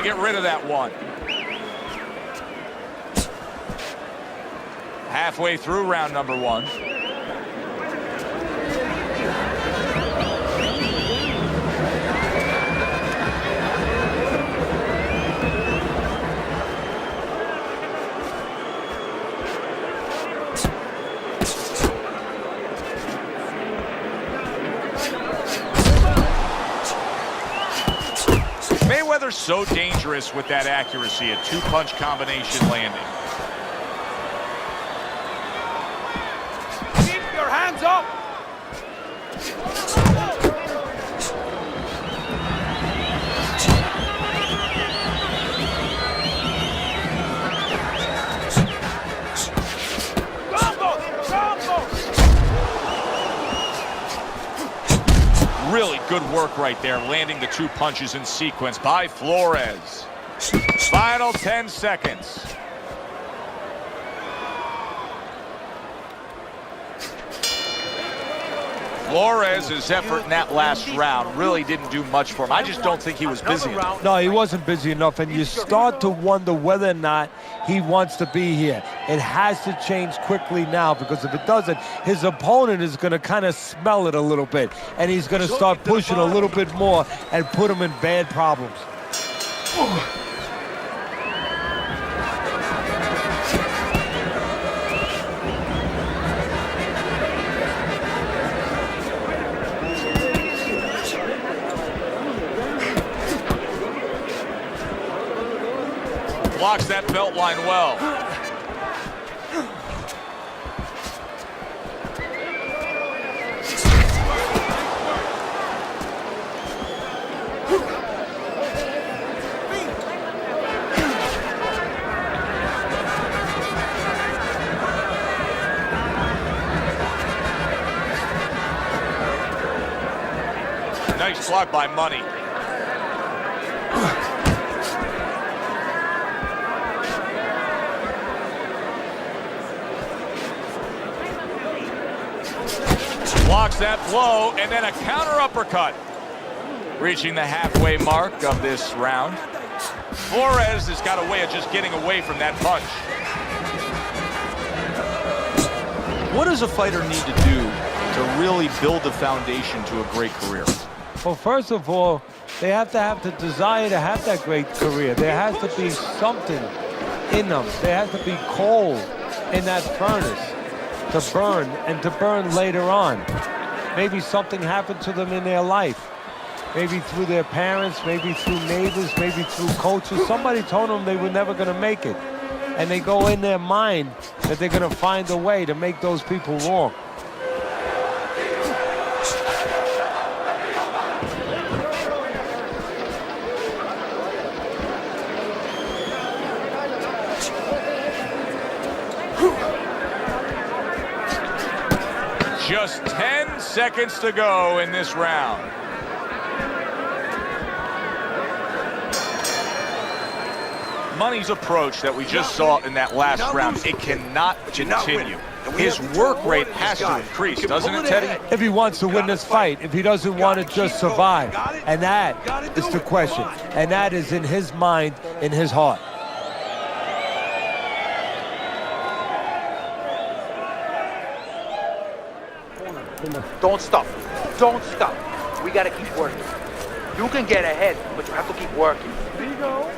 Get rid of that one. Halfway through round number one. Mayweather's so dangerous with that accuracy, a two-punch combination landing. Keep your hands up! Really good work right there, landing the two punches in sequence by Flores. Final 10 seconds. Flores' effort in that last round really didn't do much for him. I just don't think he was busy enough. No, he wasn't busy enough, and you start to wonder whether or not he wants to be here. It has to change quickly now, because if it doesn't, his opponent is going to kind of smell it a little bit, and he's going to start pushing a little bit more and put him in bad problems. Blocks that belt line well. Nice block by Money. Blocks that blow, and then a counter uppercut. Reaching the halfway mark of this round. Flores has got a way of just getting away from that punch. What does a fighter need to do to really build the foundation to a great career? Well, first of all, they have to have the desire to have that great career. There has to be something in them. There has to be coal in that furnace to burn, and to burn later on. maybe something happened to them in their life. Maybe through their parents, maybe through neighbors, maybe through coaches. Somebody told them they were never going to make it. And they go in their mind that they're going to find a way to make those people wrong. Just 10 seconds to go in this round. Money's approach that we just saw in that last round, it cannot continue. His work rate has to increase, doesn't it, Teddy? If he wants to win this fight, if he doesn't want to just survive. And that is the question. And that is in his mind, in his heart. Don't stop. Don't stop. We got to keep working. You can get ahead, but you have to keep working. There you go.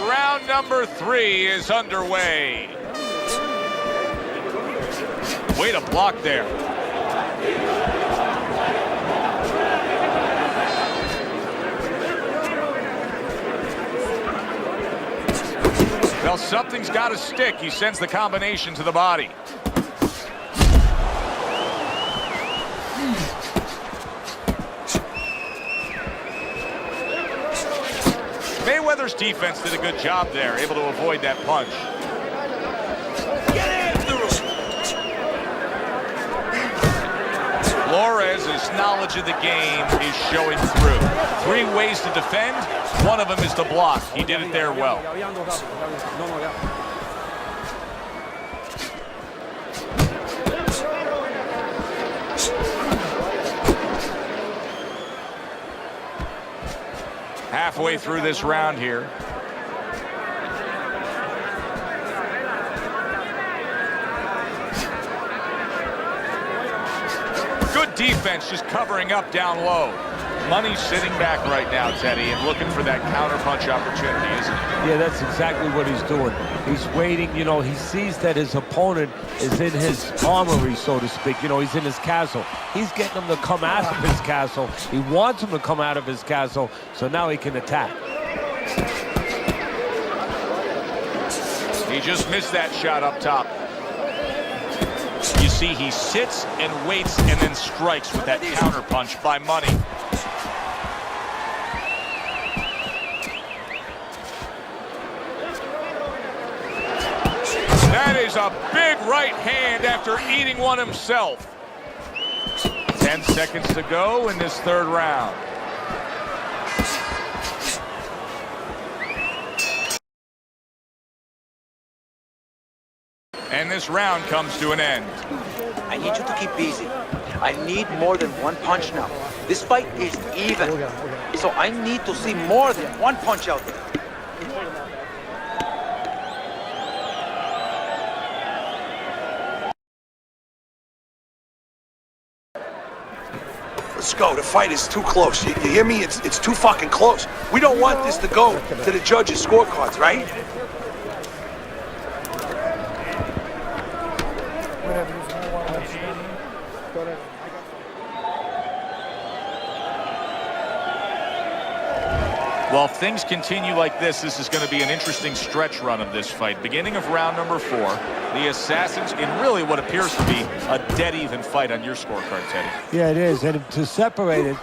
Round number 3 is underway. Way to block there. Well, something's got to stick. He sends the combination to the body. Mayweather's defense did a good job there, able to avoid that punch. Flores' knowledge of the game is showing through. 3 ways to defend. One of them is to block. He did it there well. Halfway through this round here. Good defense, just covering up down low. Money's sitting back right now, Teddy, and looking for that counterpunch opportunity, isn't he? Yeah, that's exactly what he's doing. He's waiting, you know, he sees that his opponent is in his armory, so to speak. You know, he's in his castle. He's getting him to come out of his castle. He wants him to come out of his castle, so now he can attack. He just missed that shot up top. You see, he sits and waits and then strikes with that counterpunch by Money. That is a big right hand after eating one himself. 10 seconds to go in this 3rd round. And this round comes to an end. I need you to keep busy. I need more than 1 punch now. This fight is even. So I need to see more than 1 punch out there. Let's go. The fight is too close. You hear me? It's too fucking close. We don't want this to go to the judges' scorecards, right? Well, if things continue like this is going to be an interesting stretch run of this fight. Beginning of round number 4, the Assassins in really what appears to be a dead-even fight on your scorecard, Teddy. Yeah, it is. And to separate it,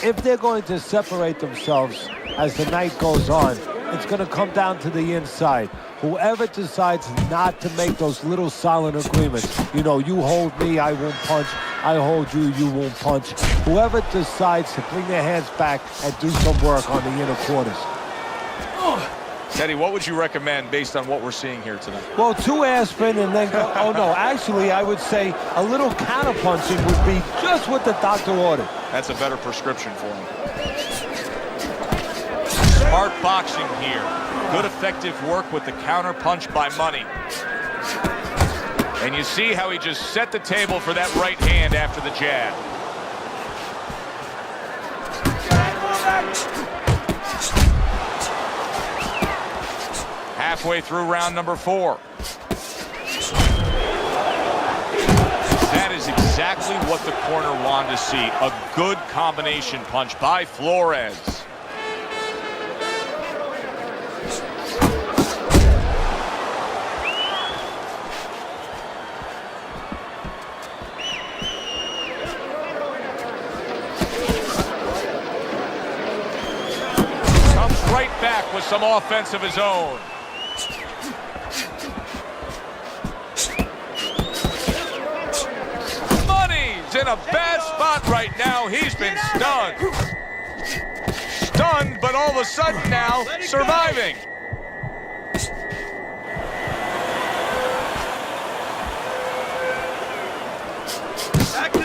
if they're going to separate themselves as the night goes on, it's going to come down to the inside. Whoever decides not to make those little silent agreements, you know, you hold me, I won't punch. I hold you, you won't punch. Whoever decides to bring their hands back and do some work on the inner quarters. Teddy, what would you recommend based on what we're seeing here tonight? Well, 2 aspirin and then go, oh no, actually I would say a little counterpunching would be just what the doctor ordered. That's a better prescription for him. Smart boxing here. Good effective work with the counterpunch by Money. And you see how he just set the table for that right hand after the jab. Halfway through round number 4. exactly what the corner wanted to see. A good combination punch by Flores. Comes right back with some offense of his own. In a bad spot right now. He's been stunned. Stunned, but all of a sudden now surviving.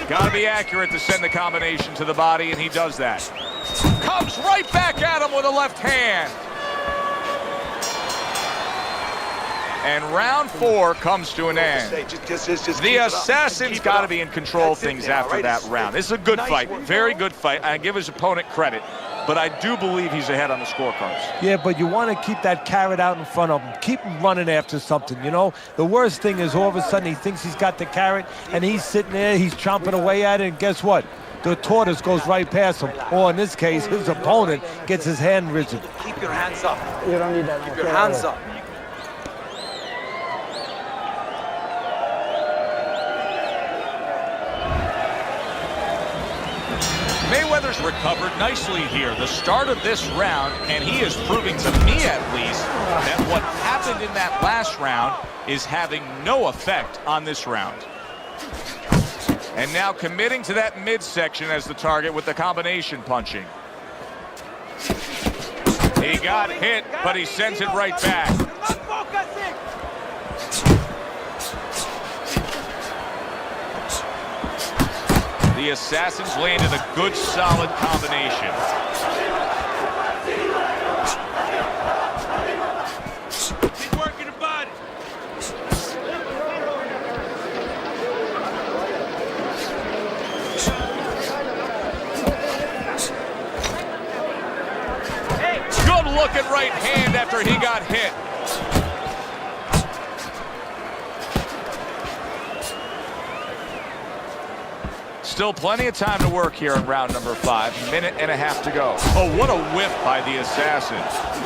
Got to be accurate to send the combination to the body, and he does that. Comes right back at him with a left hand. And round 4 comes to an end. The Assassin's got to be in control of things after that round. This is a good fight, very good fight. I give his opponent credit, but I do believe he's ahead on the scorecards. Yeah, but you want to keep that carrot out in front of him. Keep him running after something, you know? The worst thing is all of a sudden he thinks he's got the carrot, and he's sitting there, he's chomping away at it, and guess what? The tortoise goes right past him. Or in this case, his opponent gets his hand risen. Keep your hands up. You don't need that. Keep your hands up. Mayweather's recovered nicely here. The start of this round, and he is proving to me at least that what happened in that last round is having no effect on this round. And now committing to that midsection as the target with the combination punching. He got hit, but he sends it right back. The Assassins landed a good, solid combination. Keep working the body. Good looking right hand after he got hit. Still plenty of time to work here in round number 5. Minute and a half to go. Oh, what a whiff by the Assassin.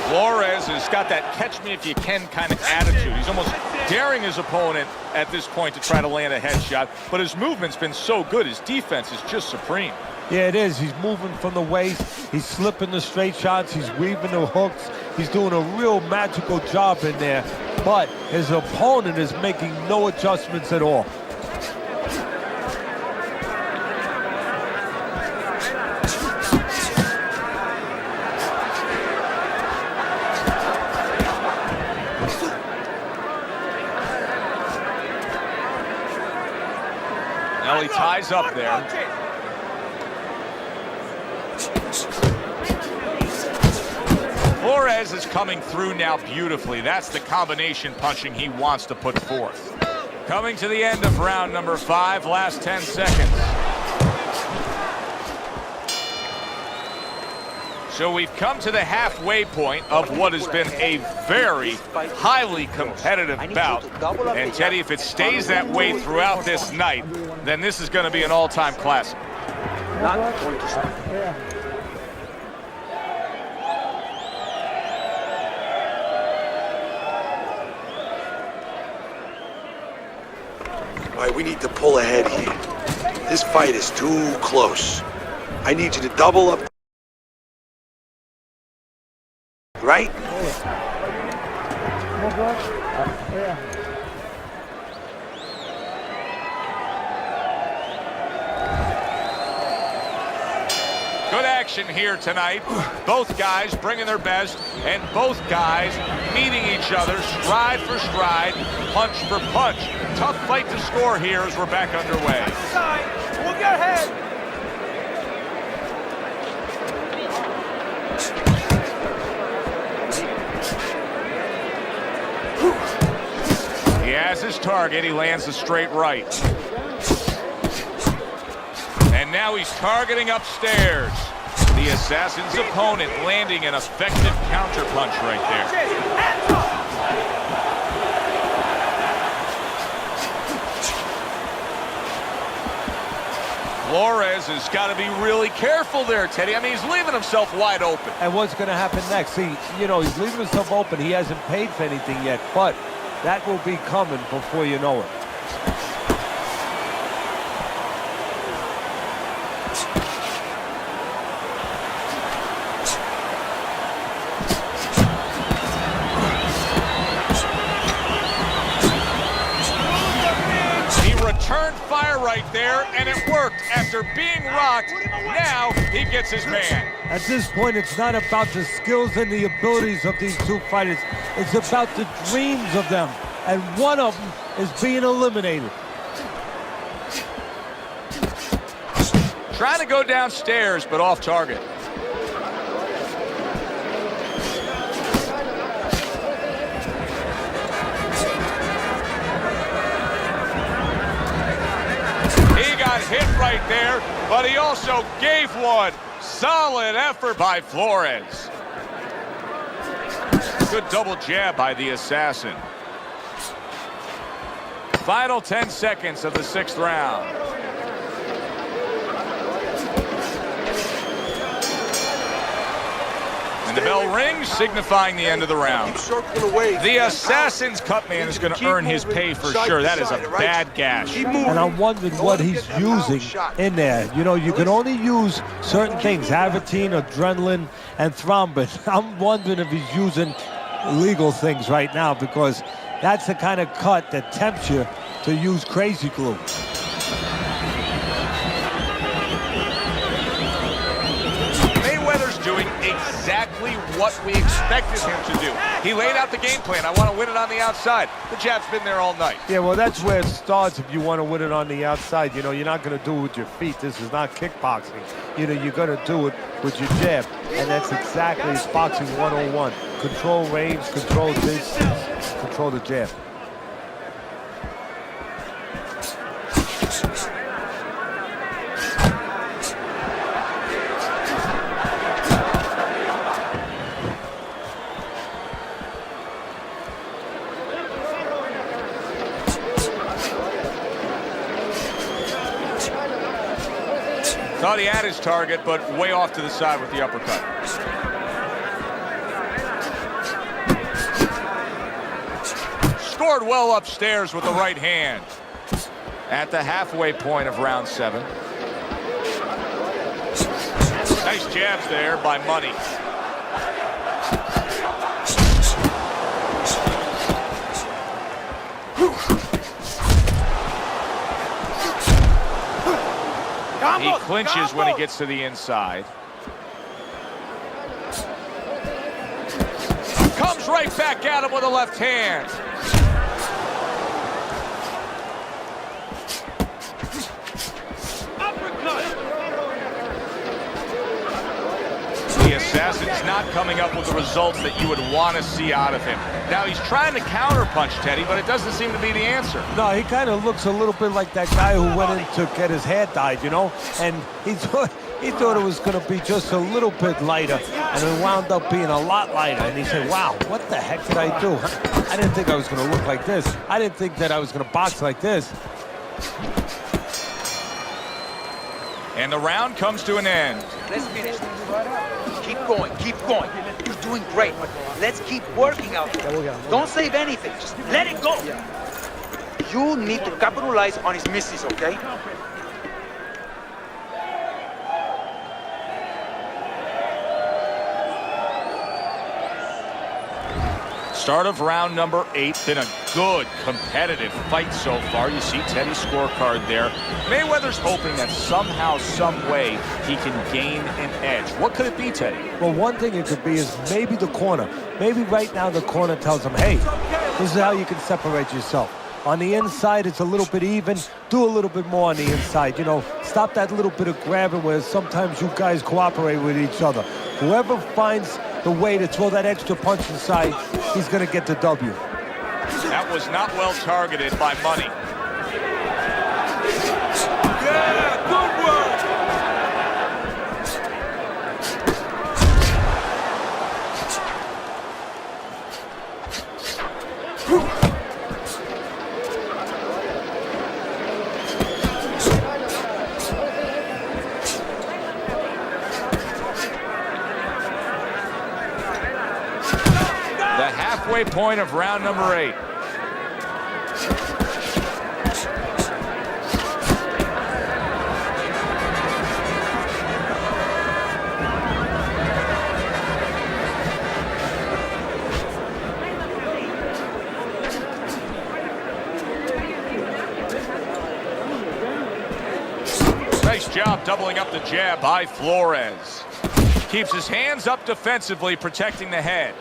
Flores has got that catch-me-if-you-can kind of attitude. He's almost daring his opponent at this point to try to land a headshot, but his movement's been so good. His defense is just supreme. Yeah, it is. He's moving from the waist. He's slipping the straight shots. He's weaving the hooks. He's doing a real magical job in there, but his opponent is making no adjustments at all. He ties up there. Flores is coming through now beautifully. That's the combination punching he wants to put forth. Coming to the end of round number 5, last 10 seconds. So we've come to the halfway point of what has been a very highly competitive bout. And Teddy, if it stays that way throughout this night, then this is going to be an all-time classic. Not going to stop. All right, we need to pull ahead here. This fight is too close. I need you to double up. Right? Good action here tonight. Both guys bringing their best, and both guys meeting each other stride for stride, punch for punch. Tough fight to score here as we're back underway. Move your head. He has his target. He lands a straight right. And now he's targeting upstairs. The Assassin's opponent landing an effective counterpunch right there. Flores has got to be really careful there, Teddy. I mean, he's leaving himself wide open. And what's going to happen next? See, you know, he's leaving himself open. He hasn't paid for anything yet, but that will be coming before you know it. Turned fire right there, and it worked. After being rocked, now he gets his man. At this point, it's not about the skills and the abilities of these two fighters. It's about the dreams of them, and one of them is being eliminated. Trying to go downstairs, but off target. Hit right there, but he also gave one. Solid effort by Flores. Good double jab by the assassin. Final 10 seconds of the 6th round. And the bell rings, signifying the end of the round. The Assassin's cut man is going to earn his pay for sure. That is a bad gash. And I'm wondering what he's using in there. You know, you can only use certain things, Avitine, adrenaline, and thrombin. I'm wondering if he's using illegal things right now, because that's the kind of cut that tempts you to use crazy glue. Doing exactly what we expected him to do. He laid out the game plan. I want to win it on the outside. The jab's been there all night. Yeah, well, that's where it starts if you want to win it on the outside. You know, you're not going to do it with your feet. This is not kickboxing. You know, you're going to do it with your jab. And that's exactly boxing 101. Control range, control distance, control the jab. Thought he had his target, but way off to the side with the uppercut. Scored well upstairs with the right hand. At the halfway point of round 7. Nice jabs there by Money. He clinches when he gets to the inside. Comes right back at him with a left hand. The assassin's not coming up with the results that you would want to see out of him. Now he's trying to counterpunch, Teddy, but it doesn't seem to be the answer. No, he kind of looks a little bit like that guy who went in to get his hair dyed, you know? And he thought it was going to be just a little bit lighter, and it wound up being a lot lighter. And he said, wow, what the heck did I do? I didn't think I was going to look like this. I didn't think that I was going to box like this. And the round comes to an end. Let's finish this. Keep going, keep going. You're doing great, but let's keep working out there. Don't save anything, just let it go. You need to capitalize on his misses, okay? Start of round number 8. Been a good, competitive fight so far. You see Teddy's scorecard there. Mayweather's hoping that somehow, some way, he can gain an edge. What could it be, Teddy? Well, one thing it could be is maybe the corner. Maybe right now the corner tells him, hey, this is how you can separate yourself. On the inside, it's a little bit even. Do a little bit more on the inside. You know, stop that little bit of grabbing where sometimes you guys cooperate with each other. Whoever finds the way to throw that extra punch inside, he's going to get the W. That was not well targeted by Money. Yeah, good work. halfway point of round number 8. Nice job doubling up the jab by Flores. Keeps his hands up defensively, protecting the head.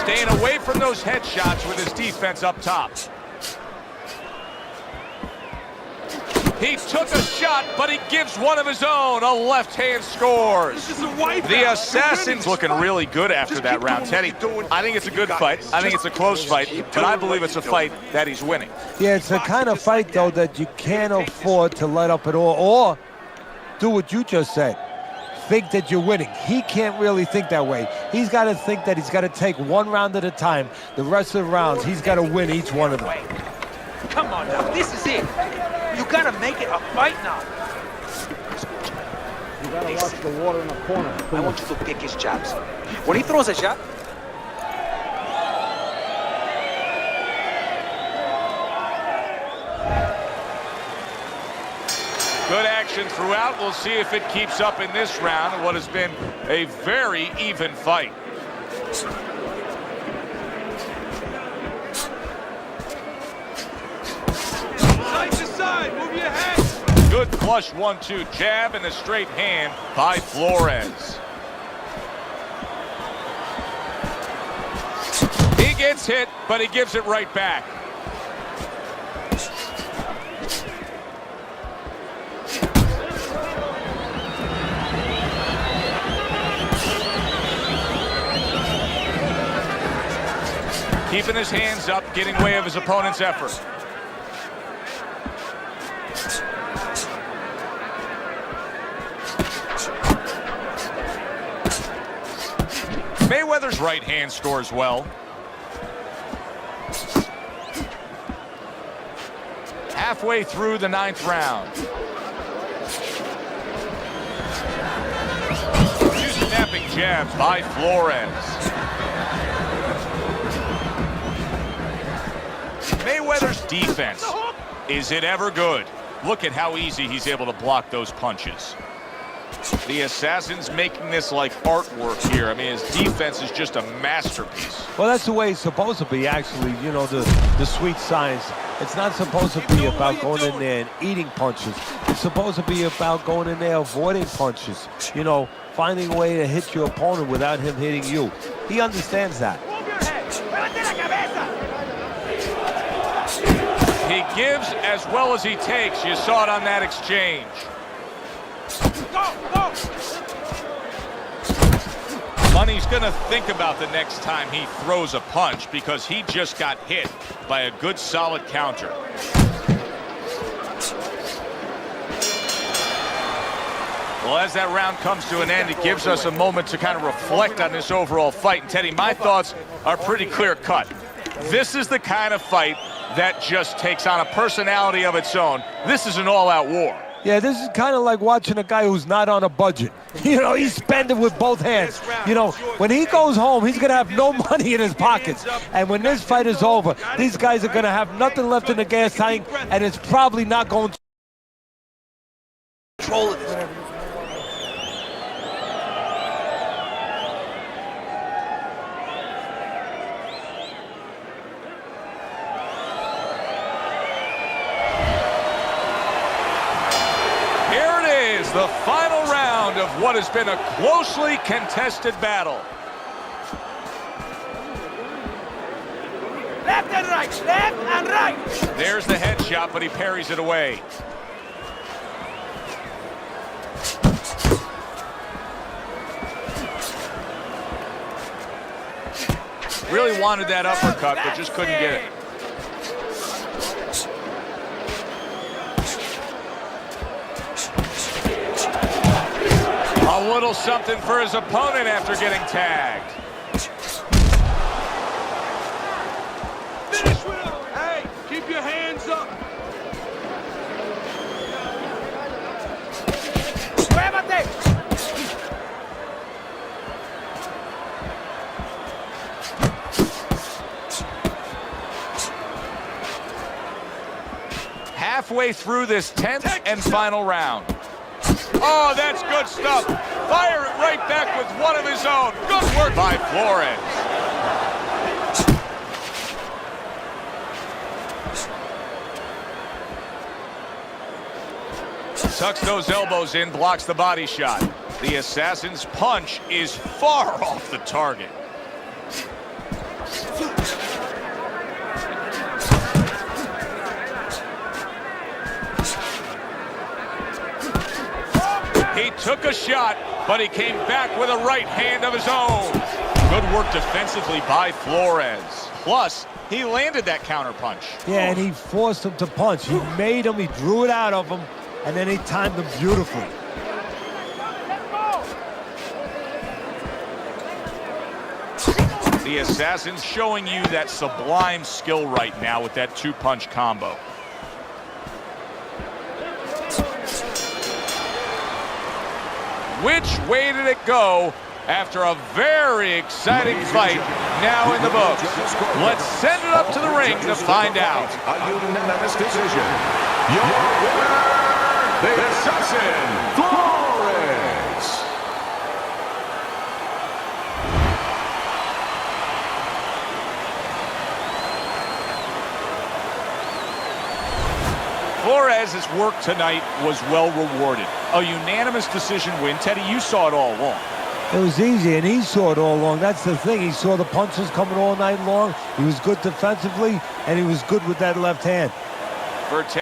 Staying away from those headshots with his defense up top. He took a shot, but he gives one of his own. A left hand scores. The Assassin's looking really good after that round. Teddy, I think it's a good fight. I think it's a close fight, but I believe it's a fight that he's winning. Yeah, it's the kind of fight, though, that you can't afford to let up at all, or do what you just said. Think that you're winning. He can't really think that way. He's got to think that he's got to take one round at a time. The rest of the rounds, he's got to win each one of them. Come on now, this is it. You gotta make it a fight now. You gotta watch the water in the corner. I want you to pick his jabs. When he throws a jab, Good action throughout. We'll see if it keeps up in this round, what has been a very even fight. Side to side, move your head. Good flush 1-2 jab and a straight hand by Flores. He gets hit, but he gives it right back. Keeping his hands up, getting way of his opponent's effort. Mayweather's right hand scores well. Halfway through the 9th round. Two snapping jabs by Flores. Mayweather's defense, is it ever good? Look at how easy he's able to block those punches. The Assassin's making this like artwork here. I mean, his defense is just a masterpiece. Well, that's the way it's supposed to be, actually. You know, the sweet science. It's not supposed to be about going in there and eating punches. It's supposed to be about going in there avoiding punches. You know, finding a way to hit your opponent without him hitting you. He understands that. He gives as well as he takes. You saw it on that exchange. Money's going to think about the next time he throws a punch because he just got hit by a good solid counter. Well, as that round comes to an end, it gives us a moment to kind of reflect on this overall fight. And Teddy, my thoughts are pretty clear cut. This is the kind of fight that just takes on a personality of its own. This is an all-out war. Yeah, this is kind of like watching a guy who's not on a budget. You know, he's spending with both hands. You know, when he goes home, he's going to have no money in his pockets. And when this fight is over, these guys are going to have nothing left in the gas tank, and it's probably not going to control it. The final round of what has been a closely contested battle. Left and right, left and right. There's the headshot, but he parries it away. Really wanted that uppercut, but just couldn't get it. A little something for his opponent after getting tagged. Finish with him. Hey, keep your hands up. Halfway through this 10th and final round. Oh, that's good stuff. Fire it right back with one of his own. Good work by Flores. Tucks those elbows in, blocks the body shot. The assassin's punch is far off the target. He took a shot, but he came back with a right hand of his own. Good work defensively by Flores. Plus, he landed that counter punch. Yeah, and he forced him to punch. He made him, he drew it out of him, and then he timed him beautifully. The assassin's showing you that sublime skill right now with that two-punch combo. Which way did it go after a very exciting fight now in the books? Let's send it up to the ring to find out. A unanimous decision. Your winner, the Assassin, Flores. Flores' work tonight was well rewarded. A unanimous decision win. Teddy, you saw it all along. It was easy, and he saw it all along. That's the thing. He saw the punches coming all night long. He was good defensively, and he was good with that left hand. For Teddy.